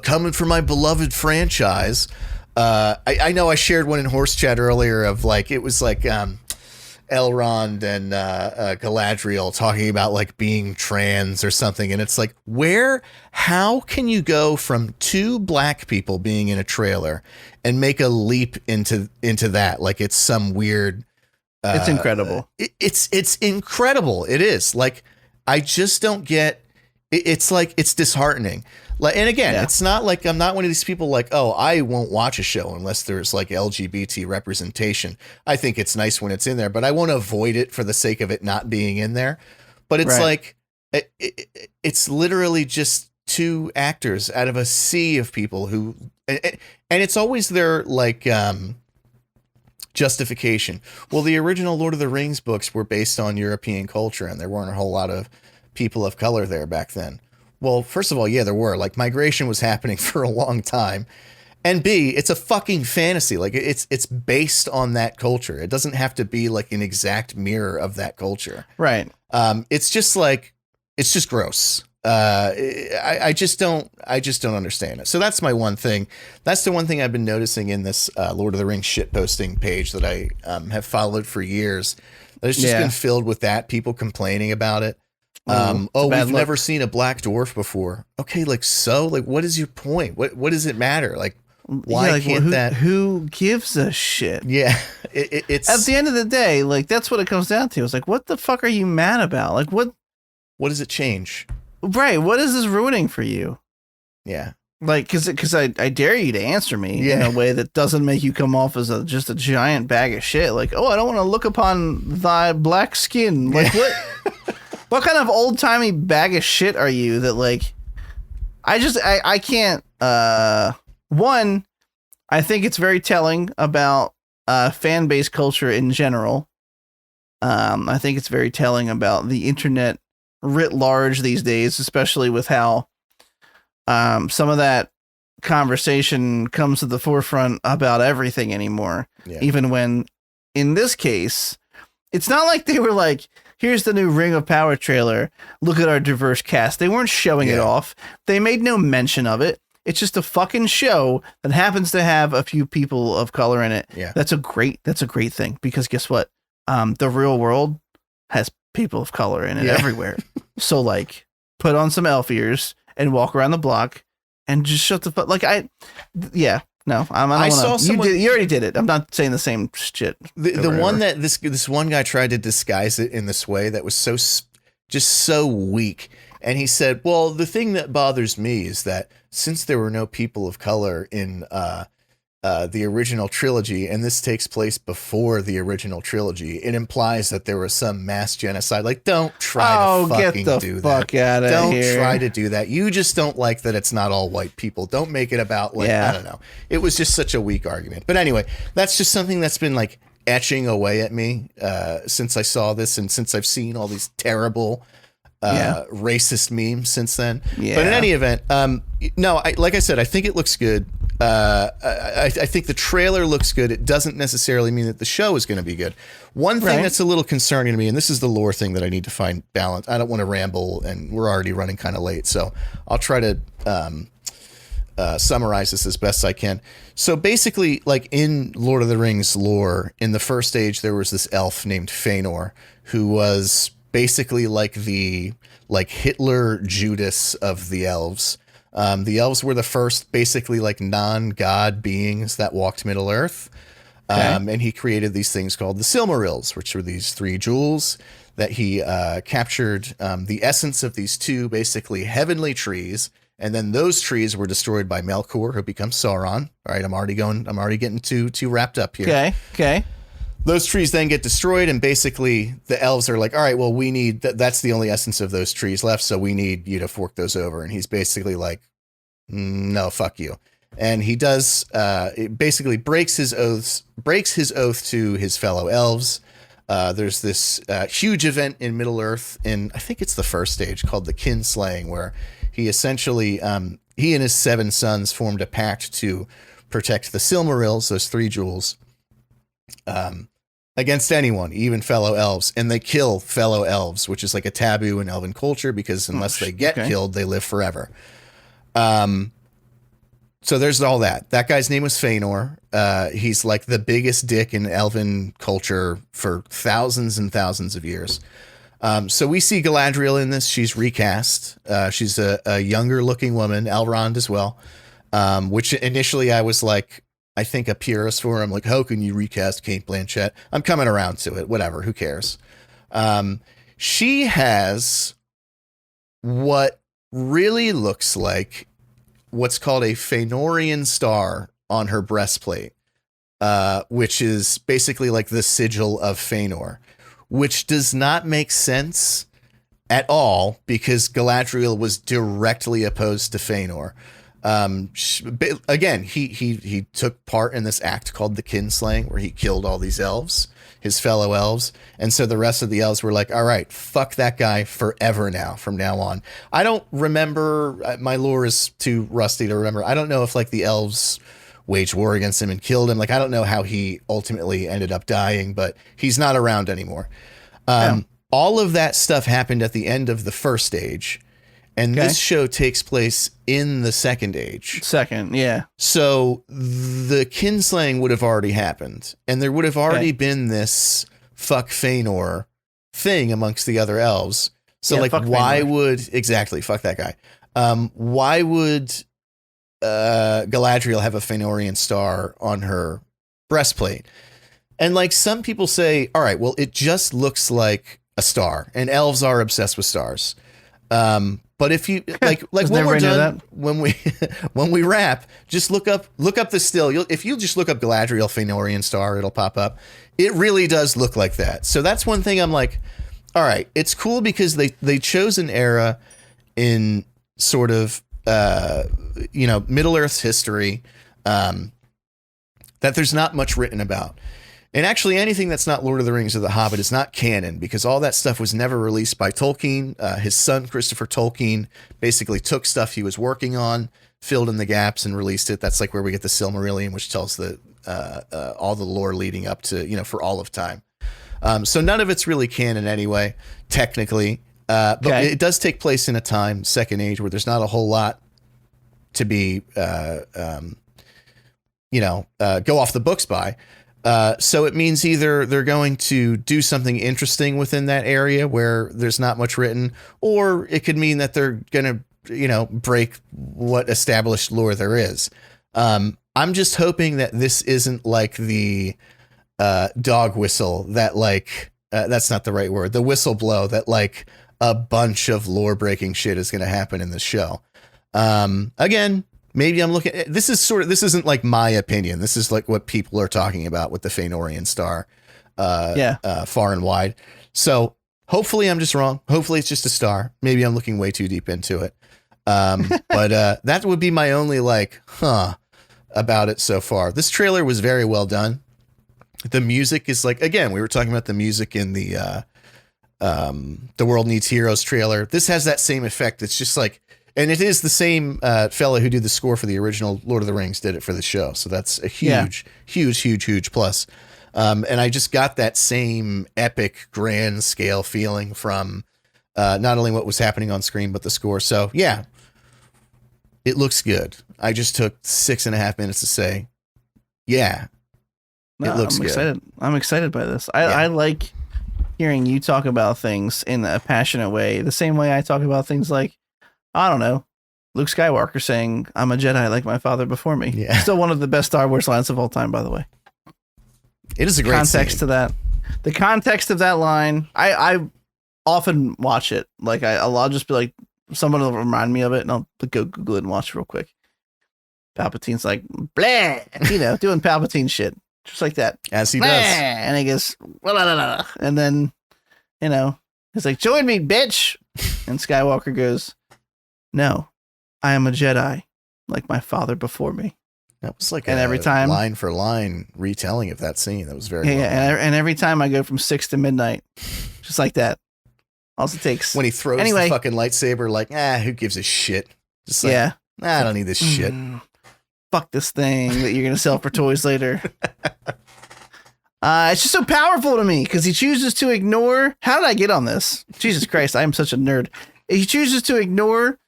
coming from my beloved franchise. I know I shared one in Horse Chat earlier of like, it was like Elrond and Galadriel talking about like being trans or something. And it's like, how can you go from 2 black people being in a trailer and make a leap into that? Like it's some weird, it's incredible. It's incredible. It is like, I just don't get it. It's like, it's disheartening. Like, and again, it's not like I'm not one of these people like, oh, I won't watch a show unless there's like LGBT representation. I think it's nice when it's in there, but I won't avoid it for the sake of it not being in there. But it's like, it's literally just 2 actors out of a sea of people who, and it's always their like justification. Well, the original Lord of the Rings books were based on European culture and there weren't a whole lot of people of color there back then. Well, first of all, yeah, there were. Like migration was happening for a long time. And B, it's a fucking fantasy. Like it's based on that culture. It doesn't have to be like an exact mirror of that culture. Right. It's just like, it's just gross. I just don't understand it. So that's my one thing. That's the one thing I've been noticing in this Lord of the Rings shitposting page that I have followed for years. It's just been filled with that, people complaining about it. We've never seen a black dwarf before. Okay, like, so, like, what is your point? What does it matter? Like, why can't that? Who gives a shit? Yeah, it's at the end of the day, like, that's what it comes down to. It's like, what the fuck are you mad about? Like, what does it change? Right, what is this ruining for you? Yeah. Like, because I dare you to answer me in a way that doesn't make you come off as just a giant bag of shit. Like, oh, I don't want to look upon thy black skin. Like, what? What kind of old timey bag of shit are you that, like? I can't. One, I think it's very telling about fan base culture in general. I think it's very telling about the internet writ large these days, especially with how some of that conversation comes to the forefront about everything anymore. Yeah. Even when, in this case, it's not like they were like, here's the new Ring of Power trailer. Look at our diverse cast. They weren't showing it off. They made no mention of it. It's just a fucking show that happens to have a few people of color in it. Yeah. That's a great thing, because guess what? The real world has people of color in it everywhere. So, like, put on some elf ears and walk around the block and just shut the fuck. Like, I saw someone. You already did it. I'm not saying the same shit. The one that this one guy tried to disguise it in this way that was so weak. And he said, well, the thing that bothers me is that since there were no people of color in the original trilogy, and this takes place before the original trilogy, it implies that there was some mass genocide. Like, don't try to fucking do that. Don't try to do that. You just don't like that it's not all white people. Don't make it about, like, I don't know. It was just such a weak argument. But anyway, that's just something that's been, like, etching away at me since I saw this, and since I've seen all these terrible racist memes since then. Yeah. But in any event, like I said, I think it looks good. I think the trailer looks good. It doesn't necessarily mean that the show is going to be good. One thing that's a little concerning to me, and this is the lore thing that I need to find balance. I don't want to ramble, and we're already running kind of late, so I'll try to summarize this as best I can. So basically, like, in Lord of the Rings lore, in the first age, there was this elf named Fëanor who was basically like the Hitler Judas of the elves. The elves were the first basically like non-god beings that walked Middle Earth. And he created these things called the Silmarils, which were these 3 jewels that he captured the essence of these 2 basically heavenly trees. And then those trees were destroyed by Melkor, who becomes Sauron. All right, I'm already getting too wrapped up here. Okay. Those trees then get destroyed, and basically the elves are like, all right, well, we need that's the only essence of those trees left, so we need you to fork those over. And he's basically like, no, fuck you. And he does it basically breaks his oath to his fellow elves. There's this huge event in Middle Earth in, I think it's the first stage, called the Kinslaying, where he essentially he and his 7 sons formed a pact to protect the Silmarils, those 3 jewels, against anyone, even fellow elves. And they kill fellow elves, which is like a taboo in elven culture, because unless they get killed, they live forever. So there's all that. That guy's name was Fëanor. He's like the biggest dick in elven culture for thousands and thousands of years. So we see Galadriel in this. She's recast. She's a younger looking woman, Elrond as well. Which initially I was like, I think a purist for him. Like, how can you recast Cate Blanchett? I'm coming around to it. Whatever. Who cares? She has what really looks like what's called a Fëanorian star on her breastplate, which is basically like the sigil of Fëanor, which does not make sense at all, because Galadriel was directly opposed to Fëanor. Again, he took part in this act called the Kinslaying, where he killed all these elves, his fellow elves. And so the rest of the elves were like, all right, fuck that guy forever now, from now on. I don't remember, my lore is too rusty to remember. I don't know if like the elves waged war against him and killed him. Like, I don't know how he ultimately ended up dying, but he's not around anymore. All of that stuff happened at the end of the first stage. And this show takes place in the Second Age. Second, yeah. So the kinslaying would have already happened. And there would have already been this fuck Feanor thing amongst the other elves. So like, why Feanor. Would... Exactly, fuck that guy. Why would Galadriel have a Feanorian star on her breastplate? And like some people say, all right, well, it just looks like a star. And elves are obsessed with stars. But if you like when we're done, when we wrap, just look up the still. If you just look up Galadriel Feanorian star, it'll pop up. It really does look like that. So that's one thing I'm like, all right, it's cool because they chose an era in sort of Middle Earth's history that there's not much written about. And actually, anything that's not Lord of the Rings or The Hobbit is not canon because all that stuff was never released by Tolkien. His son, Christopher Tolkien, basically took stuff he was working on, filled in the gaps, and released it. That's like where we get the Silmarillion, which tells all the lore leading up to, for all of time. So none of it's really canon anyway, technically. But it does take place in a time, Second Age, where there's not a whole lot to be, go off the books by. So it means either they're going to do something interesting within that area where there's not much written, or it could mean that they're going to, break what established lore there is. I'm just hoping that this isn't like the dog whistle that that's not the right word. The whistle blow that like a bunch of lore breaking shit is going to happen in the show. Again, maybe I'm looking at this isn't like my opinion. This is like what people are talking about with the Feanorian star, far and wide. So hopefully I'm just wrong. Hopefully it's just a star. Maybe I'm looking way too deep into it. But that would be my only about it so far. This trailer was very well done. The music is like, again, we were talking about the music in the World Needs Heroes trailer. This has that same effect. It's just like, and it is the same fella who did the score for the original Lord of the Rings did it for the show. So that's a huge plus. And I just got that same epic grand scale feeling from not only what was happening on screen, but the score. So yeah, it looks good. I just took 6.5 minutes to say, yeah, it looks good. Excited. I'm excited by this. I like hearing you talk about things in a passionate way, the same way I talk about things like, I don't know, Luke Skywalker saying, I'm a Jedi like my father before me. Yeah. Still one of the best Star Wars lines of all time, by the way. It is a great context scene. To that. The context of that line, I often watch it. Like I'll just be like, someone will remind me of it and I'll go Google it and watch it real quick. Palpatine's like, blah, doing Palpatine shit. Just like that. As he blah, does. And he goes, blah, blah, blah, blah. And then, he's like, join me, bitch. And Skywalker goes, no, I am a Jedi like my father before me. That was like every time, line for line retelling of that scene. That was very and every time I go from 6 to midnight, just like that. Also takes when he throws the fucking lightsaber, like, who gives a shit? Just like, I don't need this shit. Fuck this thing that you're gonna sell for toys later. It's just so powerful to me because he chooses to ignore. How did I get on this? Jesus Christ, I am such a nerd. He chooses to ignore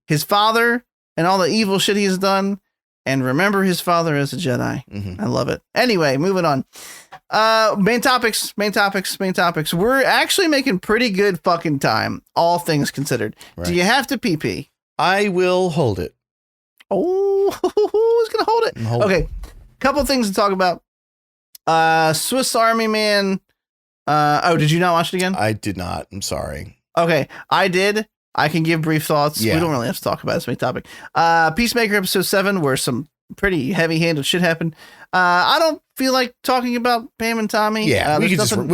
his father and all the evil shit he's done and remember his father as a Jedi. Mm-hmm. I love it. Anyway, moving on. Main topics. We're actually making pretty good fucking time, all things considered. Right. Do you have to pee? I will hold it. Oh, who's going to hold it? Okay. Couple things to talk about. Swiss Army Man. Did you not watch it again? I did not. I'm sorry. Okay. I did. I can give brief thoughts. Yeah. We don't really have to talk about this main topic. Peacemaker episode 7, where some pretty heavy-handed shit happened. I don't feel like talking about Pam and Tommy. Yeah, we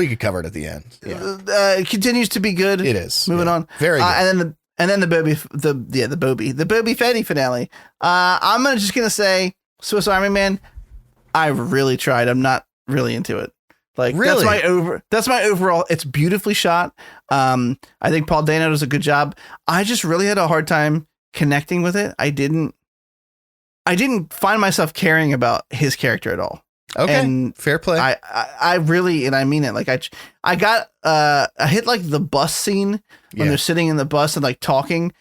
could cover it at the end. Yeah. It continues to be good. It is. Moving on. Very good. And then the Boba Fett finale. I'm just gonna say Swiss Army Man. I really tried. I'm not really into it. Like, really? That's my overall. It's beautifully shot. I think Paul Dano does a good job. I just really had a hard time connecting with it. I didn't find myself caring about his character at all. Okay, and fair play. I really, and I mean it. Like I hit like the bus scene when they're sitting in the bus and like talking.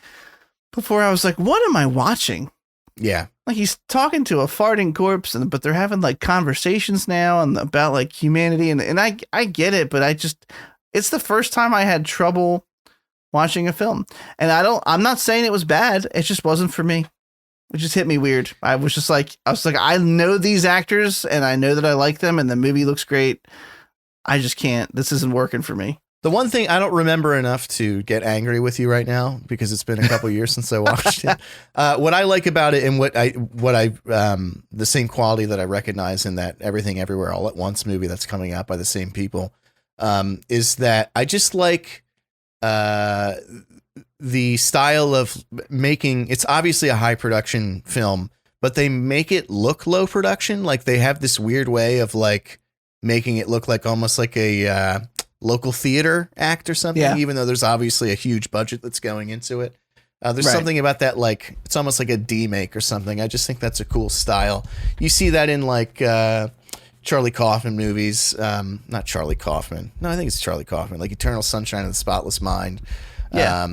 before I was like, what am I watching? Yeah. Like he's talking to a farting corpse, but they're having like conversations now and about like humanity, and I get it, but it's the first time I had trouble watching a film, and I'm not saying it was bad. It just wasn't for me. It just hit me weird. I was like, I know these actors and I know that I like them and the movie looks great. I just can't. This isn't working for me. The one thing I don't remember enough to get angry with you right now because it's been a couple years since I watched it. What I like about it and what I the same quality that I recognize in that Everything Everywhere All at Once movie that's coming out by the same people is that I just like the style of making. It's obviously a high production film, but they make it look low production. Like they have this weird way of like making it look like almost like a local theater act or something, even though there's obviously a huge budget that's going into it. There's something about that, like it's almost like a D-make or something. I just think that's a cool style. You see that in like Charlie Kaufman movies. Not Charlie Kaufman. No, I think it's Charlie Kaufman, like Eternal Sunshine of the Spotless Mind. Yeah.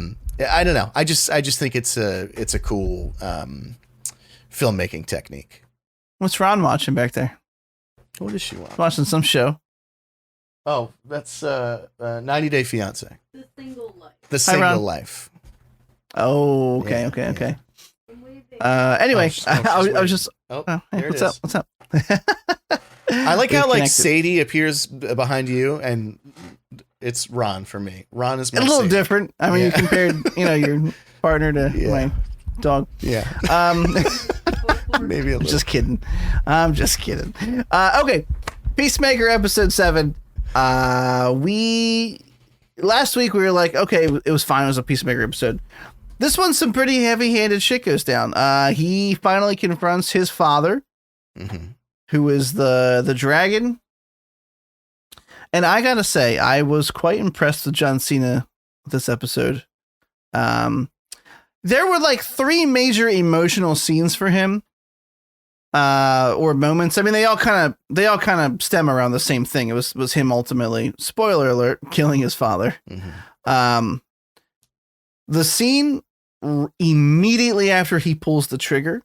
I don't know. I just think it's a cool filmmaking technique. What's Ron watching back there? What does she want? Watching some show. Oh, that's 90 Day Fiance. The Single Life. The Single Life. Oh, okay, Yeah, okay, yeah. okay. Anyway, I was just. Oh, hey, what's up? What's up? I like how like connected. Sadie appears behind you, and it's Ron for me. Ron is A more little Sadie. different. I mean, you compared, your partner to my dog. Yeah. Maybe a little. Just kidding. I'm just kidding. Okay, Peacemaker episode 7. Last week we were like, okay, it was fine. It was a Peacemaker episode. This one, some pretty heavy-handed shit goes down. He finally confronts his father, who is the dragon. And I gotta say, I was quite impressed with John Cena this episode. There were like 3 major emotional scenes for him, or moments. I mean, they all kind of stem around the same thing. It was him ultimately, spoiler alert, killing his father. The scene immediately after he pulls the trigger,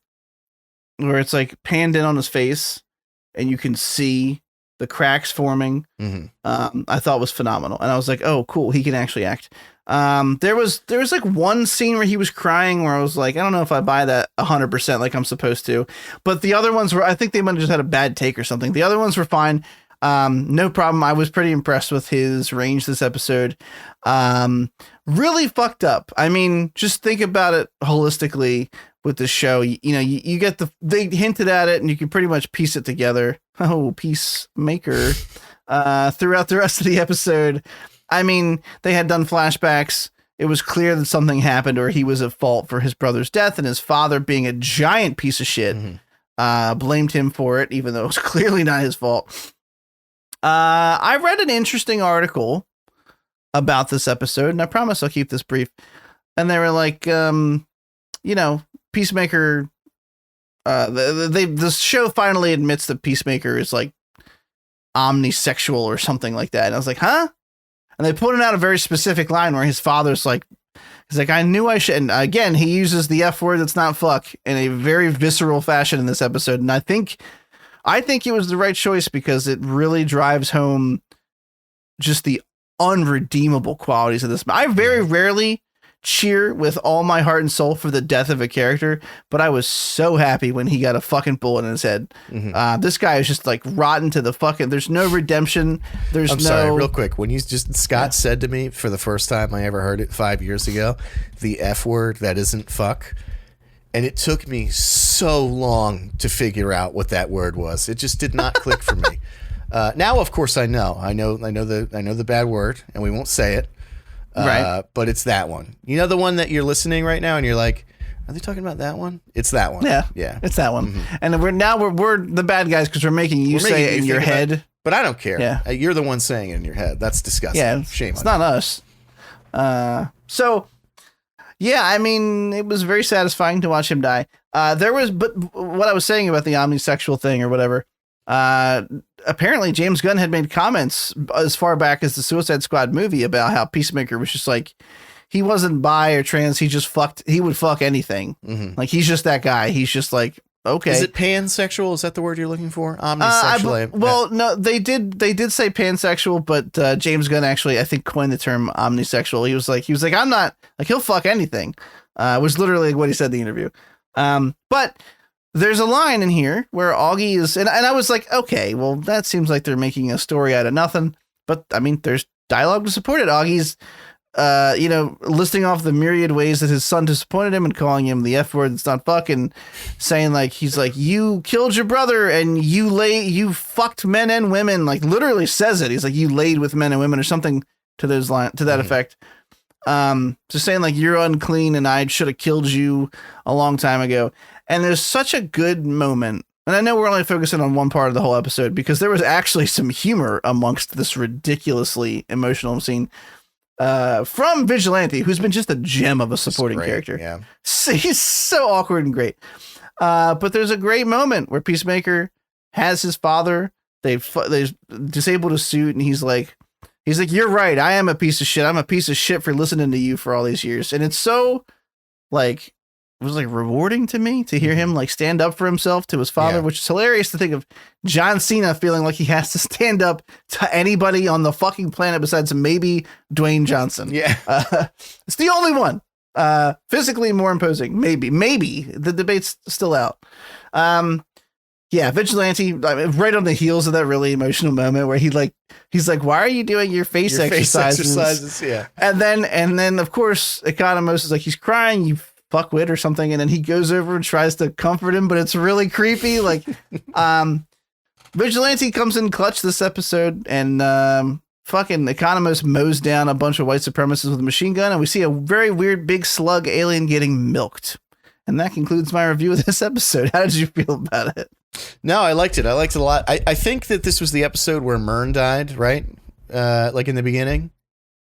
where it's like panned in on his face, and you can see the cracks forming. I thought was phenomenal, and I was like, "Oh, cool! He can actually act." There was like one scene where he was crying, where I was like, "I don't know if I buy that 100% like I'm supposed to," but the other ones were, I think they might have just had a bad take or something. The other ones were fine. No problem. I was pretty impressed with his range this episode. Really fucked up. I mean, just think about it holistically with the show. You get they hinted at it and you can pretty much piece it together. Oh, Peacemaker, throughout the rest of the episode. I mean, they had done flashbacks. It was clear that something happened or he was at fault for his brother's death, and his father, being a giant piece of shit, blamed him for it, even though it was clearly not his fault. I read an interesting article about this episode, and I promise I'll keep this brief. And they were like, Peacemaker, the show finally admits that Peacemaker is like omnisexual or something like that. And I was like, huh? And they pointed out a very specific line where his father's like, he's like, I knew I should. And again, he uses the F word that's not fuck in a very visceral fashion in this episode. And I think it was the right choice because it really drives home just the unredeemable qualities of this. I very rarely cheer with all my heart and soul for the death of a character, but I was so happy when he got a fucking bullet in his head. This guy is just like rotten to the fucking, there's no redemption. I'm sorry, real quick. When Scott said to me for the first time I ever heard it 5 years ago, the F word that isn't fuck. And it took me so long to figure out what that word was. It just did not click for me. Now, of course, I know the bad word, and we won't say it. Right. But it's that one. You know the one that you're listening right now, and you're like, "Are they talking about that one?" It's that one. Yeah. It's that one. And we're the bad guys because we're making you say it in your head. But I don't care. Yeah. You're the one saying it in your head. That's disgusting. Yeah. Shame. It's not us. So. Yeah, I mean, it was very satisfying to watch him die. But what I was saying about the omnisexual thing or whatever, apparently James Gunn had made comments as far back as the Suicide Squad movie about how Peacemaker was just like, he wasn't bi or trans. He just he would fuck anything. Mm-hmm. Like, he's just that guy. He's just like, okay. Is it pansexual? Is that the word you're looking for? Omnisexual? No, they did say pansexual, but James Gunn actually, I think, coined the term omnisexual. He was like, I'm not, like, he'll fuck anything. Was literally what he said in the interview. But there's a line in here where Augie is, and I was like, okay, well, that seems like they're making a story out of nothing. But I mean, there's dialogue to support it. Augie's, listing off the myriad ways that his son disappointed him and calling him the F word that's not fucking, saying like, he's like, you killed your brother and you fucked men and women, like literally says it. He's like, you laid with men and women or something to that effect. Just saying like, you're unclean and I should have killed you a long time ago. And there's such a good moment. And I know we're only focusing on one part of the whole episode because there was actually some humor amongst this ridiculously emotional scene from Vigilante, who's been just a gem of a supporting character. Yeah. He's so awkward and great. But there's a great moment where Peacemaker has his father. They've disabled a suit and he's like, you're right. I am a piece of shit. I'm a piece of shit for listening to you for all these years. And it's so like, it was like rewarding to me to hear him like stand up for himself to his father, which is hilarious to think of John Cena feeling like he has to stand up to anybody on the fucking planet besides maybe Dwayne Johnson. Yeah. It's the only one physically more imposing. Maybe the debate's still out. Vigilante, right on the heels of that really emotional moment where he's like, why are you doing your face exercises? Yeah. And then of course, Economos is like, he's crying, you fuckwit or something. And then he goes over and tries to comfort him, but it's really creepy. Like, Vigilante comes in clutch this episode and, fucking Economos mows down a bunch of white supremacists with a machine gun. And we see a very weird big slug alien getting milked. And that concludes my review of this episode. How did you feel about it? No, I liked it. I liked it a lot. I think that this was the episode where Myrn died, right? Like in the beginning.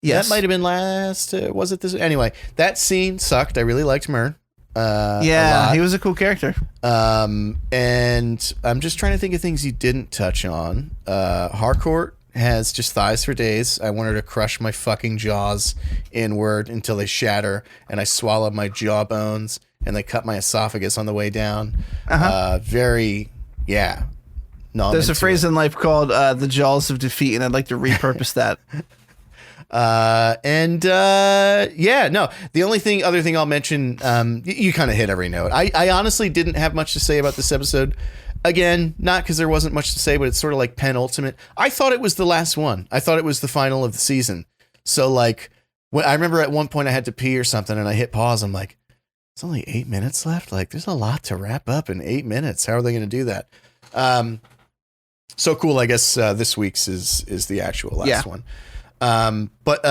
Yes. That might have been last. Was it this? Anyway, that scene sucked. I really liked Myrn. He was a cool character. And I'm just trying to think of things you didn't touch on. Harcourt has just thighs for days. I want her to crush my fucking jaws inward until they shatter and I swallow my jawbones and they cut my esophagus on the way down. No, there's a phrase in life called the jaws of defeat, and I'd like to repurpose that. The other thing I'll mention, you kind of hit every note. I honestly didn't have much to say about this episode. Again, not because there wasn't much to say, but it's sort of like penultimate. I thought it was the last one. I thought it was the final of the season. So like, I remember at one point I had to pee or something and I hit pause. I'm like, it's only 8 minutes left. Like there's a lot to wrap up in 8 minutes. How are they going to do that? So cool. I guess, this week's is the actual last one. But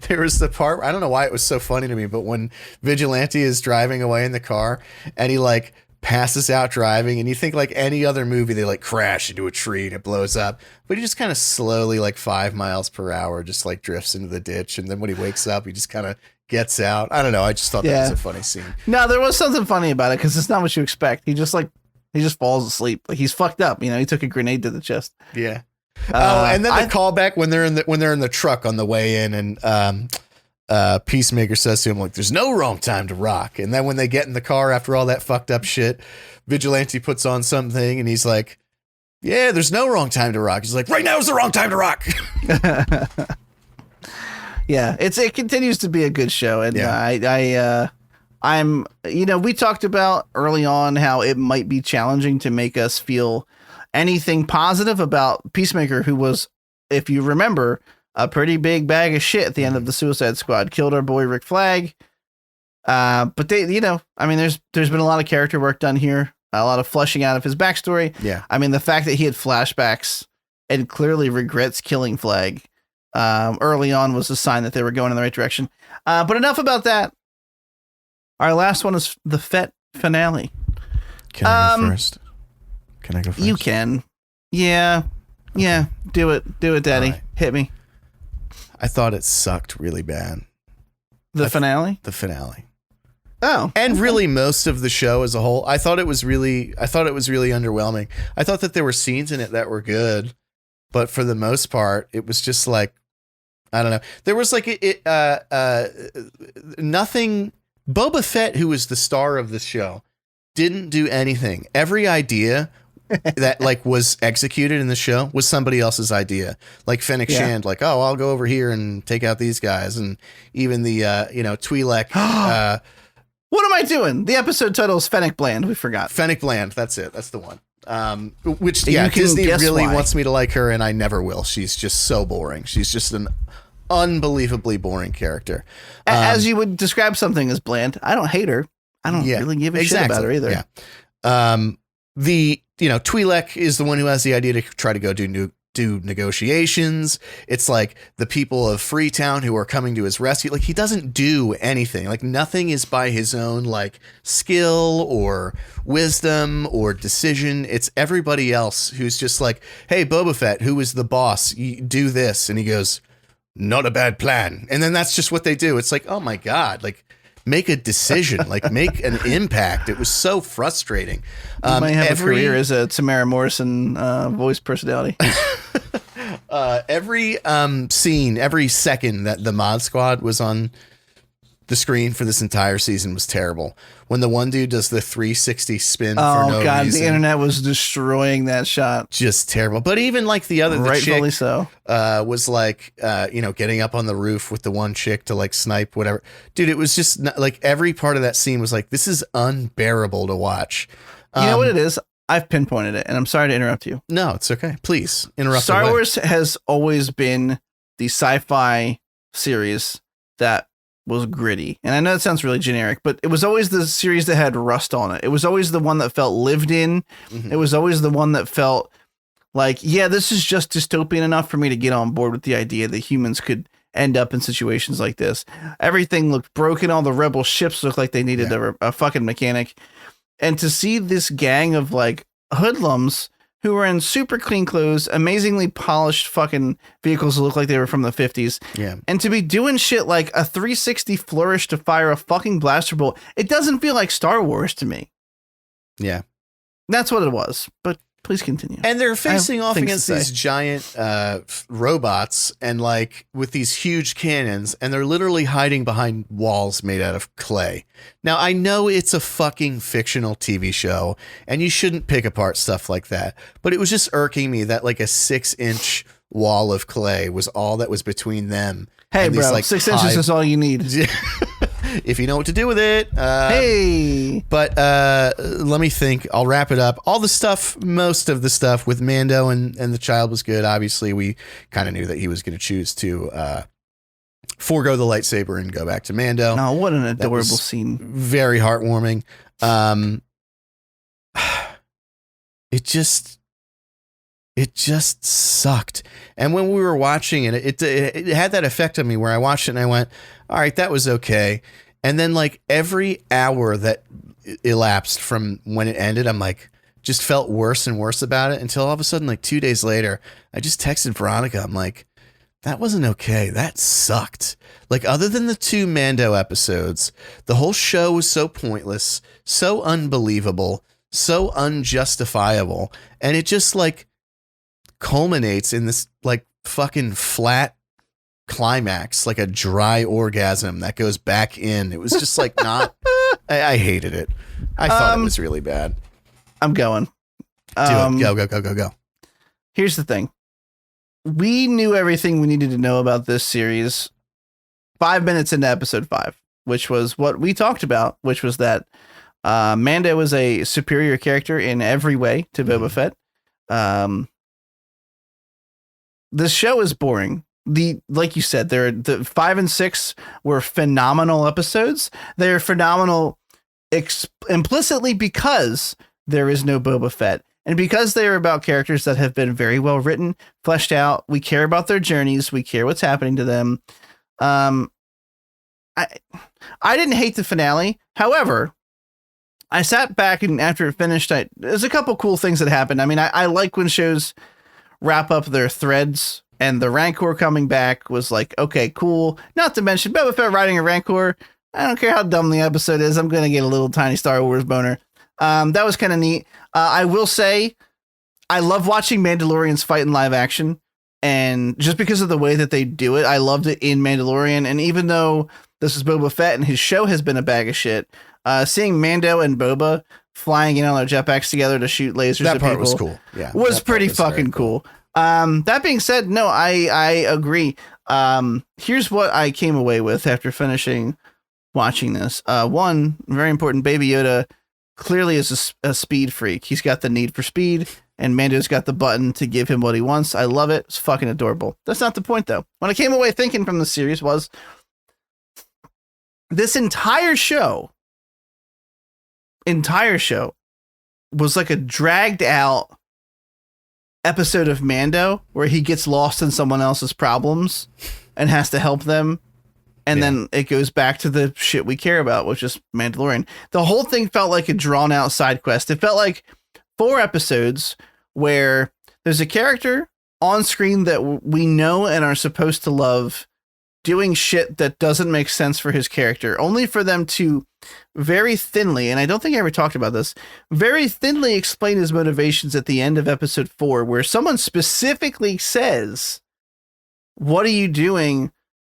there was the part, I don't know why it was so funny to me, but when Vigilante is driving away in the car and he like passes out driving, and you think like any other movie, they like crash into a tree and it blows up, but he just kind of slowly, like 5 miles per hour, just like drifts into the ditch. And then when he wakes up, he just kind of gets out. I don't know. I just thought that was a funny scene. No, there was something funny about it because it's not what you expect. He just falls asleep. Like he's fucked up. You know, he took a grenade to the chest. Yeah. And then the callback when they're in the truck on the way in, and Peacemaker says to him like, "There's no wrong time to rock." And then when they get in the car after all that fucked up shit, Vigilante puts on something, and he's like, "Yeah, there's no wrong time to rock." He's like, "Right now is the wrong time to rock." Yeah, it continues to be a good show, and we talked about early on how it might be challenging to make us feel anything positive about Peacemaker, who was, if you remember, a pretty big bag of shit at the end of the Suicide Squad, killed our boy Rick Flag. But they, there's been a lot of character work done here, a lot of fleshing out of his backstory. Yeah. I mean, the fact that he had flashbacks and clearly regrets killing Flag early on was a sign that they were going in the right direction. But enough about that. Our last one is the Fett finale. Can I go first? Can I go first? You can. Yeah. Yeah. Do it, Daddy. Right. Hit me. I thought it sucked really bad. The finale? The finale. Oh. And really most of the show as a whole. I thought it was really underwhelming. I thought that there were scenes in it that were good, but for the most part, it was just like I don't know. There was like nothing. Boba Fett, who was the star of this show, didn't do anything. Every idea that like was executed in the show was somebody else's idea. Like Fennec Shand, like, oh, I'll go over here and take out these guys, and even the Twi'lek. What am I doing? The episode title is Fennec Bland. We forgot. Fennec Bland. That's it. That's the one. Which Disney really wants me to like her, and I never will. She's just so boring. She's just an unbelievably boring character. As you would describe something as bland, I don't hate her. I don't really give a shit about her either. Yeah. The Twi'lek is the one who has the idea to try to go do negotiations. It's like the people of Freetown who are coming to his rescue. Like, he doesn't do anything. Like, nothing is by his own like skill or wisdom or decision. It's everybody else who's just like, hey, Boba Fett, who is the boss, you do this, and he goes, not a bad plan. And then that's just what they do. It's like, oh my God, like, make a decision, like make an impact. It was so frustrating. You might have a career as a Tamara Morrison voice personality. Every scene, every second that the Mod Squad was on the screen for this entire season was terrible. When the one dude does the 360 spin for no reason. Oh God, the internet was destroying that shot. Just terrible. But even like the other, rightfully so, was like, getting up on the roof with the one chick to like snipe whatever. Dude, it was just not, like every part of that scene was like, this is unbearable to watch. You know what it is? I've pinpointed it, and I'm sorry to interrupt you. No, it's okay. Please interrupt. Star Wars has always been the sci-fi series that was gritty. And I know it sounds really generic, but it was always the series that had rust on it. It was always the one that felt lived in. Mm-hmm. It was always the one that felt like, yeah, this is just dystopian enough for me to get on board with the idea that humans could end up in situations like this. Everything looked broken. All the rebel ships looked like they needed a fucking mechanic. And to see this gang of like hoodlums who were in super clean clothes, amazingly polished fucking vehicles that look like they were from the 50s. Yeah. And to be doing shit like a 360 flourish to fire a fucking blaster bolt, it doesn't feel like Star Wars to me. Yeah. That's what it was. But please continue. And they're facing off against these giant robots and like with these huge cannons, and they're literally hiding behind walls made out of clay. Now, I know it's a fucking fictional TV show and you shouldn't pick apart stuff like that, but it was just irking me that like a 6-inch wall of clay was all that was between them. Hey, and bro, these, like, 6 inches is all you need. If you know what to do with it. Hey. But let me think. I'll wrap it up. All the stuff, most of the stuff with Mando and the child was good. Obviously, we kind of knew that he was going to choose to forego the lightsaber and go back to Mando. Oh, what an adorable scene. Very heartwarming. It just sucked. And when we were watching it, it had that effect on me where I watched it and I went, all right, that was okay. And then like every hour that elapsed from when it ended, I'm like, just felt worse and worse about it until all of a sudden, like 2 days later, I just texted Veronica. I'm like, that wasn't okay. That sucked. Like, other than the 2 Mando episodes, the whole show was so pointless, so unbelievable, so unjustifiable. And it just like culminates in this like fucking flat climax, like a dry orgasm that goes back in. It was just like not. I hated it. I thought it was really bad. I'm going. Do it. Go. Here's the thing. We knew everything we needed to know about this series 5 minutes into episode 5, which was what we talked about, which was that Mando was a superior character in every way to Boba Fett. This show is boring. Like you said, the 5 and 6 were phenomenal episodes. They're phenomenal implicitly because there is no Boba Fett, and because they are about characters that have been very well written, fleshed out. We care about their journeys. We care what's happening to them. I didn't hate the finale. However, I sat back and after it finished, there's a couple cool things that happened. I mean, I like when shows wrap up their threads, and the Rancor coming back was like, okay, cool. Not to mention Boba Fett riding a Rancor. I don't care how dumb the episode is. I'm going to get a little tiny Star Wars boner. That was kind of neat. I will say I love watching Mandalorians fight in live action. And just because of the way that they do it, I loved it in Mandalorian. And even though this is Boba Fett and his show has been a bag of shit, seeing Mando and Boba flying in on their jetpacks together to shoot lasers at people was cool. Yeah, was pretty fucking cool. That being said, no, I agree. Here's what I came away with after finishing watching this. One, very important, Baby Yoda clearly is a speed freak. He's got the need for speed, and Mando's got the button to give him what he wants. I love it. It's fucking adorable. That's not the point, though. What I came away thinking from the series was this entire show was like a dragged out episode of Mando where he gets lost in someone else's problems and has to help them. And then it goes back to the shit we care about, which is Mandalorian. The whole thing felt like a drawn out side quest. It felt like 4 episodes where there's a character on screen that we know and are supposed to love doing shit that doesn't make sense for his character, only for them to very thinly, and I don't think I ever talked about this, very thinly explain his motivations at the end of episode 4, where someone specifically says, "What are you doing?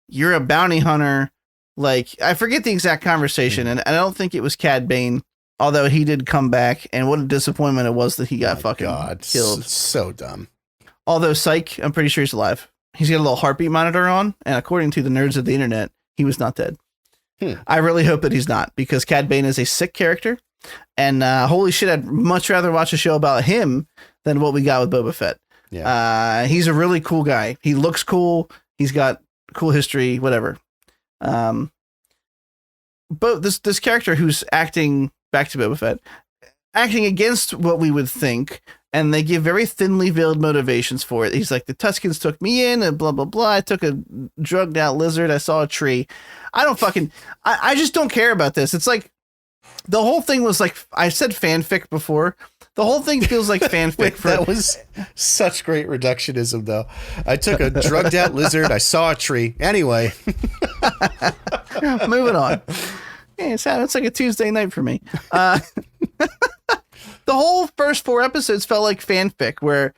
You're a bounty hunter." Like, I forget the exact conversation, and I don't think it was Cad Bane, although he did come back, and what a disappointment it was that he got killed. So dumb. Although, psych, I'm pretty sure he's alive. He's got a little heartbeat monitor on, and according to the nerds of the internet, he was not dead. I really hope that he's not, because Cad Bane is a sick character, and holy shit, I'd much rather watch a show about him than what we got with Boba Fett. Yeah. He's a really cool guy. He looks cool. He's got cool history, whatever. But this character who's acting, back to Boba Fett, acting against what we would think, and they give very thinly veiled motivations for it. He's like, the Tuskens took me in and blah, blah, blah. I took a drugged out lizard. I saw a tree. I just don't care about this. It's like the whole thing was like, I said fanfic before. The whole thing feels like fanfic. That was such great reductionism, though. I took a drugged out lizard. I saw a tree. Anyway. Moving on. Yeah, it's like a Tuesday night for me. The whole first 4 episodes felt like fanfic, where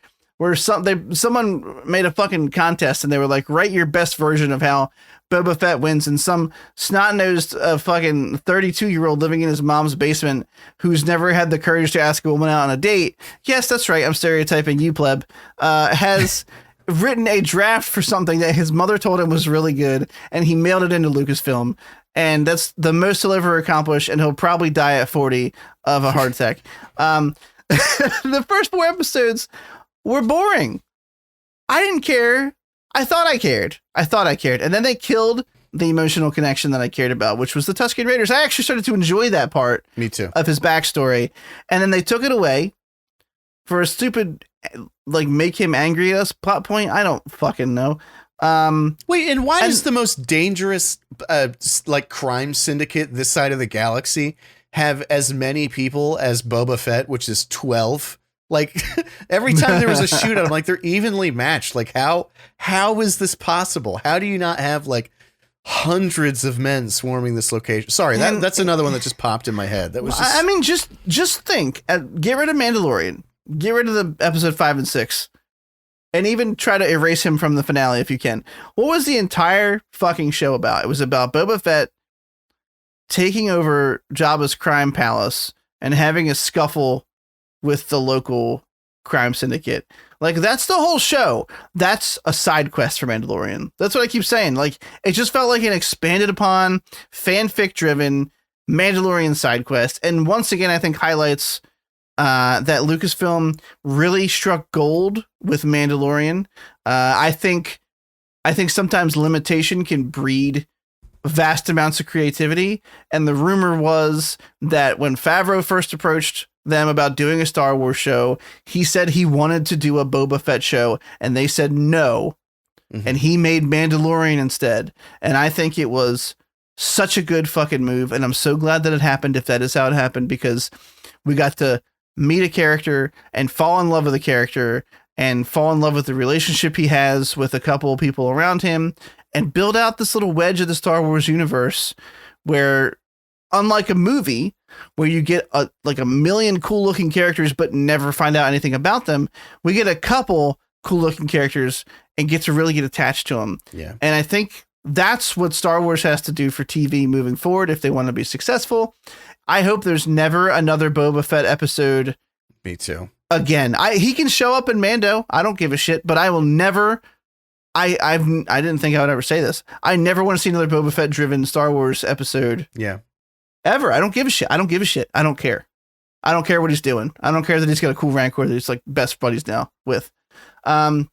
someone made a fucking contest and they were like, write your best version of how Boba Fett wins, and some snot-nosed fucking 32-year-old living in his mom's basement who's never had the courage to ask a woman out on a date. Yes, that's right. I'm stereotyping you, pleb. Has written a draft for something that his mother told him was really good, and he mailed it into Lucasfilm. And that's the most he'll ever accomplish, and he'll probably die at 40 of a heart attack. The first 4 episodes were boring. I didn't care. I thought I cared. And then they killed the emotional connection that I cared about, which was the Tusken Raiders. I actually started to enjoy that part. Me too. Of his backstory. And then they took it away for a stupid, like, make him angry at us plot point. I don't fucking know. Wait, and why does the most dangerous like crime syndicate this side of the galaxy have as many people as Boba Fett, which is 12? Like, every time there was a shootout, I'm like, they're evenly matched. Like, how is this possible? How do you not have like hundreds of men swarming this location? Sorry, that's another one that just popped in my head. That was just... I mean, just think, get rid of Mandalorian, get rid of the episode 5 and 6. And even try to erase him from the finale if you can. What was the entire fucking show about? It was about Boba Fett taking over Jabba's crime palace and having a scuffle with the local crime syndicate. Like, that's the whole show. That's a side quest for Mandalorian. That's what I keep saying. Like, it just felt like an expanded upon, fanfic driven Mandalorian side quest. And once again, I think highlights that Lucasfilm really struck gold with Mandalorian. I think sometimes limitation can breed vast amounts of creativity. And the rumor was that when Favreau first approached them about doing a Star Wars show, he said he wanted to do a Boba Fett show, and they said no. Mm-hmm. And he made Mandalorian instead. And I think it was such a good fucking move. And I'm so glad that it happened, if that is how it happened, because we got to meet a character and fall in love with the character and fall in love with the relationship he has with a couple of people around him, and build out this little wedge of the Star Wars universe where, unlike a movie where you get a million cool looking characters but never find out anything about them, we get a couple cool looking characters and get attached to them. Yeah. And I think that's what Star Wars has to do for TV moving forward if they want to be successful. I hope there's never another Boba Fett episode. Me too. Again, he can show up in Mando. I don't give a shit, but I will never. I didn't think I would ever say this. I never want to see another Boba Fett driven Star Wars episode. Yeah. Ever. I don't give a shit. I don't give a shit. I don't care. I don't care what he's doing. I don't care that he's got a cool Rancor that he's like best buddies now with. I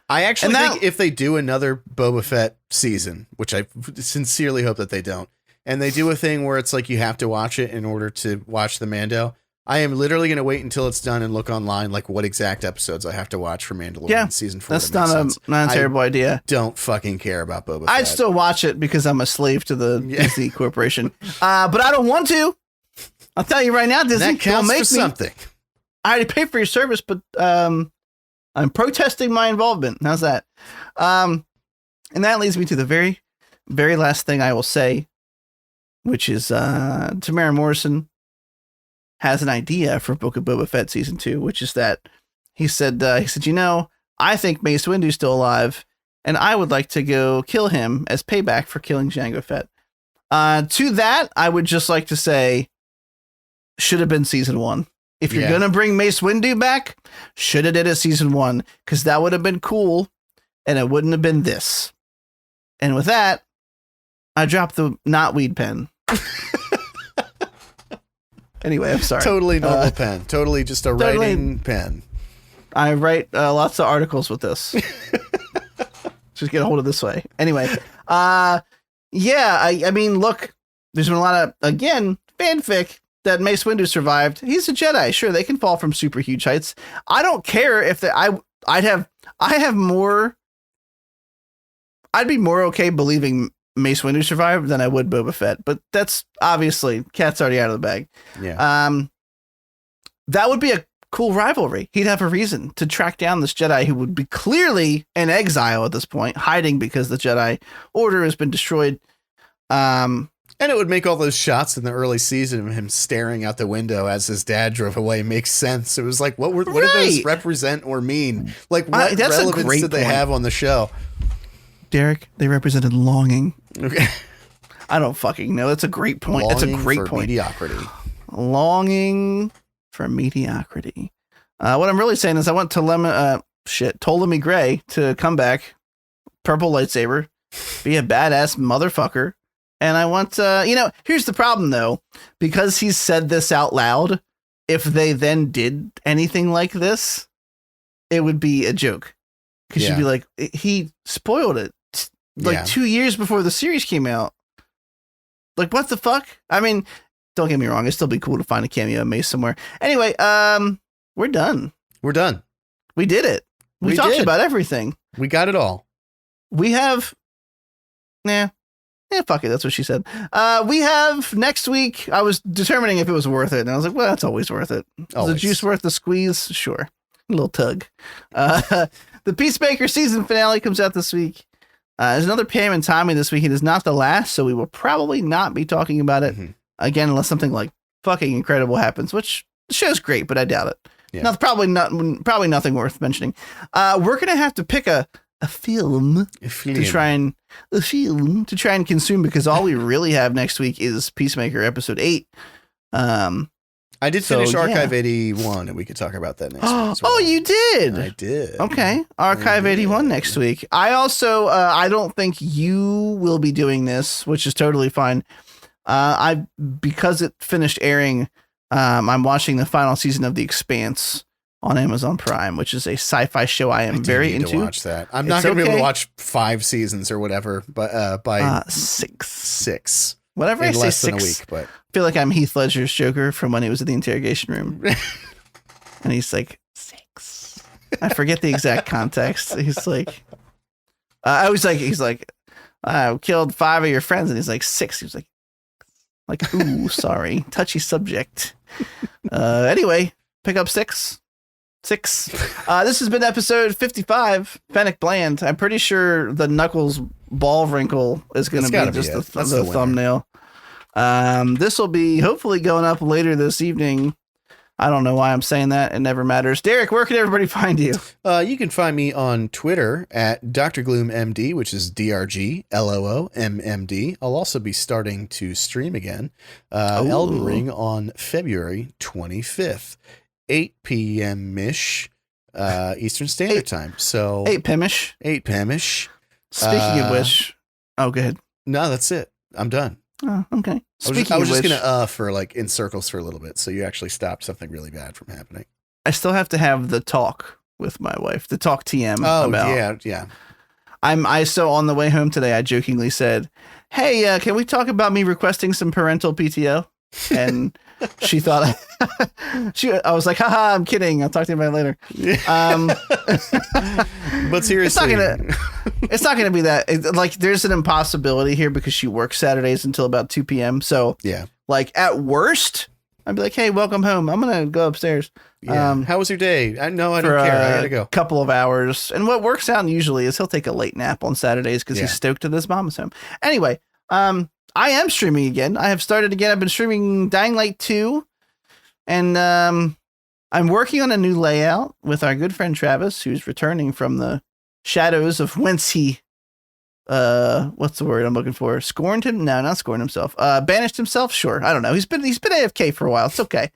actually think if they do another Boba Fett season, which I sincerely hope that they don't, and they do a thing where it's like you have to watch it in order to watch the Mando, I am literally going to wait until it's done and look online like what exact episodes I have to watch for Mandalorian season 4. That's not a terrible idea. Don't fucking care about Boba Fett. I'd still watch it because I'm a slave to the Disney Corporation. But I don't want to. I'll tell you right now, Disney, that counts don't make for something. I already pay for your service, but I'm protesting my involvement. How's that? And that leads me to the very, very last thing I will say, which is Tamara Morrison has an idea for Book of Boba Fett season 2, which is that he said, I think Mace Windu's still alive, and I would like to go kill him as payback for killing Jango Fett. To that, I would just like to say, should have been season 1. If you're going to bring Mace Windu back, should have did it season 1, because that would have been cool, and it wouldn't have been this. And with that, I dropped the not weed pen. Anyway, I'm sorry. Totally normal pen. Totally just a writing pen. I write lots of articles with this. Just get a hold of this way. Anyway, I mean, look, there's been a lot of, again, fanfic that Mace Windu survived. He's a Jedi. Sure, they can fall from super huge heights. I don't care if I'd be more okay believing Mace Windu survived than I would Boba Fett, but that's obviously cat's already out of the bag. Yeah. That would be a cool rivalry. He'd have a reason to track down this Jedi who would be clearly in exile at this point, hiding because the Jedi Order has been destroyed. And it would make all those shots in the early season of him staring out the window as his dad drove away make sense. It was like, what did those represent or mean? Like, what relevance did they have on the show? Derek, they represented longing. Okay. I don't fucking know. That's a great point. That's a great point. Mediocrity. Longing for mediocrity. What I'm really saying is I want Ptolemy Gray to come back, purple lightsaber, be a badass motherfucker. And I want, here's the problem though, because he's said this out loud. If they then did anything like this, it would be a joke. Because you'd be like, he spoiled it 2 years before the series came out. Like, what the fuck? I mean, don't get me wrong. It'd still be cool to find a cameo of Mace somewhere. Anyway, we're done. We're done. We did it. We talked about everything. We got it all. We have, fuck it. That's what she said. We have next week. I was determining if it was worth it. And I was like, well, that's always worth it. Is the juice worth the squeeze? Sure. A little tug. The Peacemaker season finale comes out this week. There's another Pam and Tommy this week. It is not the last, so we will probably not be talking about it again unless something like fucking incredible happens, which the show's great, but I doubt it. Yeah. Probably nothing worth mentioning. We're gonna have to pick a film to try and consume, because all we really have next week is Peacemaker episode 8. I did finish Archive 81, and we could talk about that next week. Oh, you did? I did. Okay. Archive 81 next week. I also, I don't think you will be doing this, which is totally fine. Because it finished airing, I'm watching the final season of The Expanse on Amazon Prime, which is a sci-fi show I am very into. To watch that. I'm not going to be able to watch 5 seasons or whatever, but by 6. Whenever I say 6, a week, but I feel like I'm Heath Ledger's Joker from when he was at the interrogation room. And he's like, 6. I forget the exact context. He's like, he's like, I killed 5 of your friends. And he's like, 6. He was like, ooh, sorry. Touchy subject. Anyway, pick up 6. This has been episode 55, Fennec Bland. I'm pretty sure the Knuckles ball wrinkle is going to be just the thumbnail. This will be hopefully going up later this evening. I don't know why I'm saying that. It never matters. Derek, where can everybody find you? You can find me on Twitter at Dr. Gloom MD, which is DRGLOOMMD. I'll also be starting to stream again. Elden Ring on February 25th, 8 p.m.-ish Eastern Standard Time. So 8 p.m.-ish. 8 p.m.-ish. Speaking of which, go ahead. No, that's it. I'm done. Oh, okay. I was just gonna for like in circles for a little bit, so you actually stopped something really bad from happening. I still have to have the talk with my wife, the talk TM. Yeah. So on the way home today, I jokingly said, "Hey, can we talk about me requesting some parental PTO?" And she thought I was like, haha, I'm kidding. I'll talk to you about it later. But seriously, it's not gonna be that. Like, there's an impossibility here because she works Saturdays until about 2 p.m. So yeah, like at worst, I'd be like, hey, welcome home. I'm gonna go upstairs. Yeah. How was your day? I don't care. I gotta go. Couple of hours. And what works out usually is he'll take a late nap on Saturdays because he's stoked that his mom is home. Anyway, I am streaming again. I have started again. I've been streaming Dying Light 2, and I'm working on a new layout with our good friend Travis, who's returning from the shadows of whence he, what's the word I'm looking for? Scorned him? No, not scorned himself. Banished himself? Sure. I don't know. He's been AFK for a while. It's okay.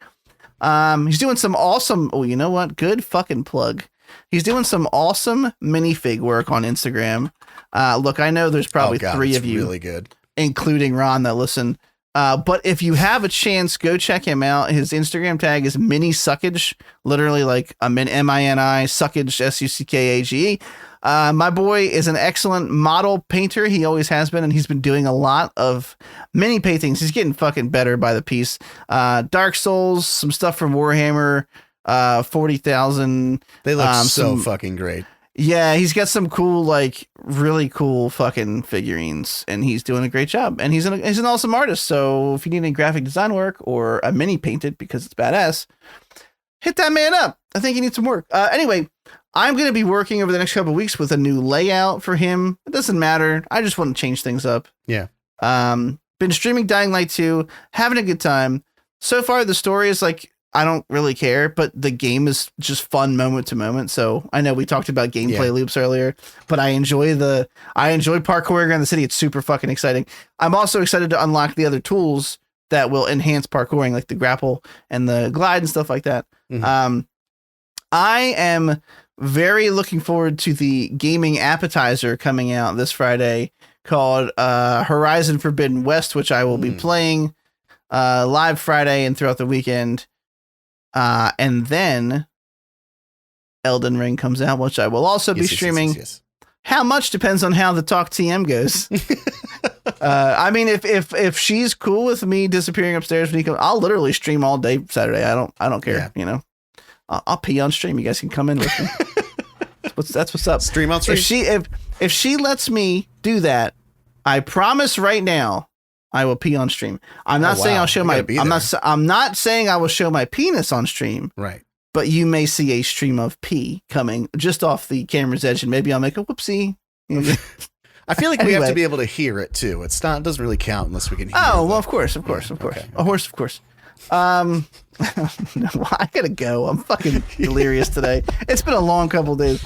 He's doing some awesome. Oh, you know what? Good fucking plug. He's doing some awesome minifig work on Instagram. Look, I know there's probably three of you, really good, including Ron, that listen. But if you have a chance, go check him out. His Instagram tag is mini suckage, literally like a mini suckage, SUCKAGE. My boy is an excellent model painter. He always has been, and he's been doing a lot of mini paintings. He's getting fucking better by the piece. Dark Souls, some stuff from Warhammer, 40,000. They look so fucking great. Yeah, he's got some cool, like, really cool fucking figurines, and he's doing a great job. And he's an awesome artist. So if you need any graphic design work or a mini painted because it's badass, hit that man up. I think he needs some work. Anyway, I'm going to be working over the next couple of weeks with a new layout for him. It doesn't matter. I just want to change things up. Yeah. Been streaming Dying Light 2, having a good time. So far, the story is like, I don't really care, but the game is just fun moment to moment. So I know we talked about gameplay loops earlier, but I enjoy parkouring around the city. It's super fucking exciting. I'm also excited to unlock the other tools that will enhance parkouring, like the grapple and the glide and stuff like that. Mm-hmm. I am very looking forward to the gaming appetizer coming out this Friday called Horizon Forbidden West, which I will be playing live Friday and throughout the weekend. And then Elden Ring comes out, which I will also be streaming. Yes. How much depends on how the Talk TM goes. I mean, if she's cool with me disappearing upstairs when he comes, I'll literally stream all day Saturday. I don't care. Yeah. You know, I'll pee on stream. You guys can come in with me. That's what's up. Stream on stream. If she lets me do that, I promise right now, I will pee on stream. I'm not saying I'll show my. I'm not saying I will show my penis on stream. Right. But you may see a stream of pee coming just off the camera's edge, and maybe I'll make a whoopsie. I feel like we have to be able to hear it too. It doesn't really count unless we can hear it. Oh, well, of course. Okay. A horse, of course. No, I gotta go. I'm fucking delirious today. It's been a long couple of days.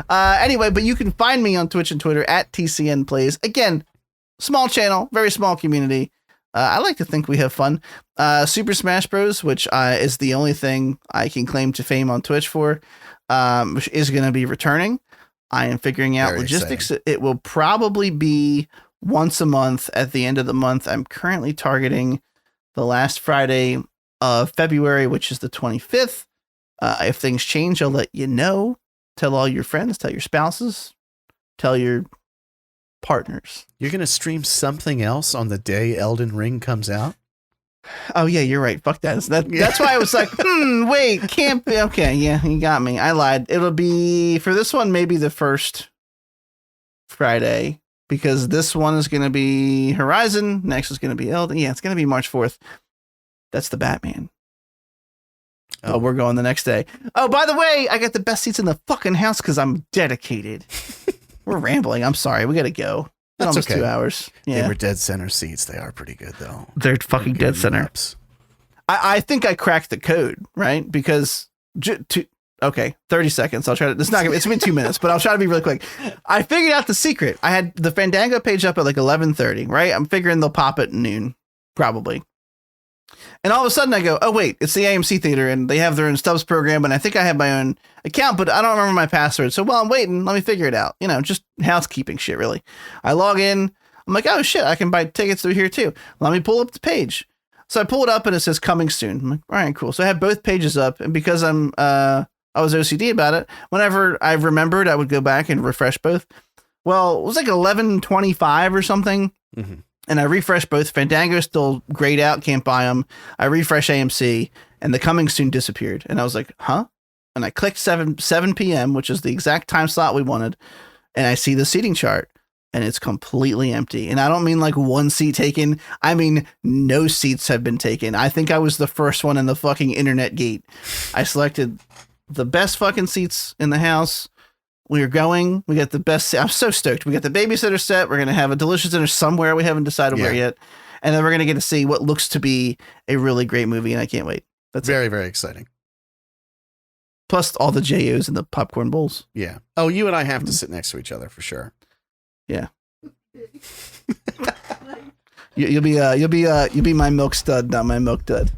Anyway, but you can find me on Twitch and Twitter at TCN Plays. Again, small channel, very small community. I like to think we have fun. Super Smash Bros., which is the only thing I can claim to fame on Twitch for, which is going to be returning. I am figuring out logistics. It will probably be once a month at the end of the month. I'm currently targeting the last Friday of February, which is the 25th. If things change, I'll let you know. Tell all your friends, tell your spouses, tell your partners. You're going to stream something else on the day Elden Ring comes out? Oh, yeah, you're right. Fuck that. That's why I was like, wait, can't be. Okay, yeah, you got me. I lied. It'll be, for this one, maybe the first Friday, because this one is going to be Horizon. Next is going to be Elden. Yeah, it's going to be March 4th. That's the Batman. Oh, we're going the next day. Oh, by the way, I got the best seats in the fucking house because I'm dedicated. We're rambling. I'm sorry. We got to go. That's almost okay. 2 hours. Yeah. They were dead center seats. They are pretty good, though. They're fucking dead center. I think I cracked the code, right? Because 30 seconds. I'll try to. It's been 2 minutes, but I'll try to be really quick. I figured out the secret. I had the Fandango page up at like 11:30, right? I'm figuring they'll pop at noon, probably. And all of a sudden I go, oh wait, it's the AMC theater and they have their own stubs program. And I think I have my own account, but I don't remember my password. So while I'm waiting, let me figure it out. Just housekeeping shit, really. I log in. I'm like, oh shit, I can buy tickets through here too. Let me pull up the page. So I pull it up and it says coming soon. I'm like, all right, cool. So I have both pages up, and because I was OCD about it, whenever I remembered, I would go back and refresh both. Well, it was like 11:25 or something. Mm-hmm. And I refreshed both. Fandango is still grayed out, can't buy them. I refresh AMC, and the coming soon disappeared. And I was like, huh? And I clicked 7 p.m., which is the exact time slot we wanted. And I see the seating chart, and it's completely empty. And I don't mean like one seat taken. I mean, no seats have been taken. I think I was the first one in the fucking internet gate. I selected the best fucking seats in the house. We got the best. I'm so stoked. We got the babysitter set. We're going to have a delicious dinner somewhere. We haven't decided where yet. And then we're going to get to see what looks to be a really great movie. And I can't wait. That's very, very exciting. Plus all the JOs and the popcorn bowls. Yeah. Oh, you and I have to sit next to each other for sure. Yeah. You'll be my milk stud, not my milk dud.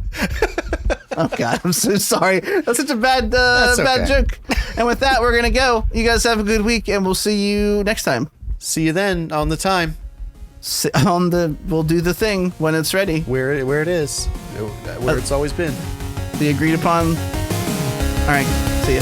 Oh God, I'm so sorry. That's such a bad joke. And with that, we're gonna go. You guys have a good week, and we'll see you next time. See you then on the time. We'll do the thing when it's ready. Where it is, where it's always been. The agreed upon. All right. See ya.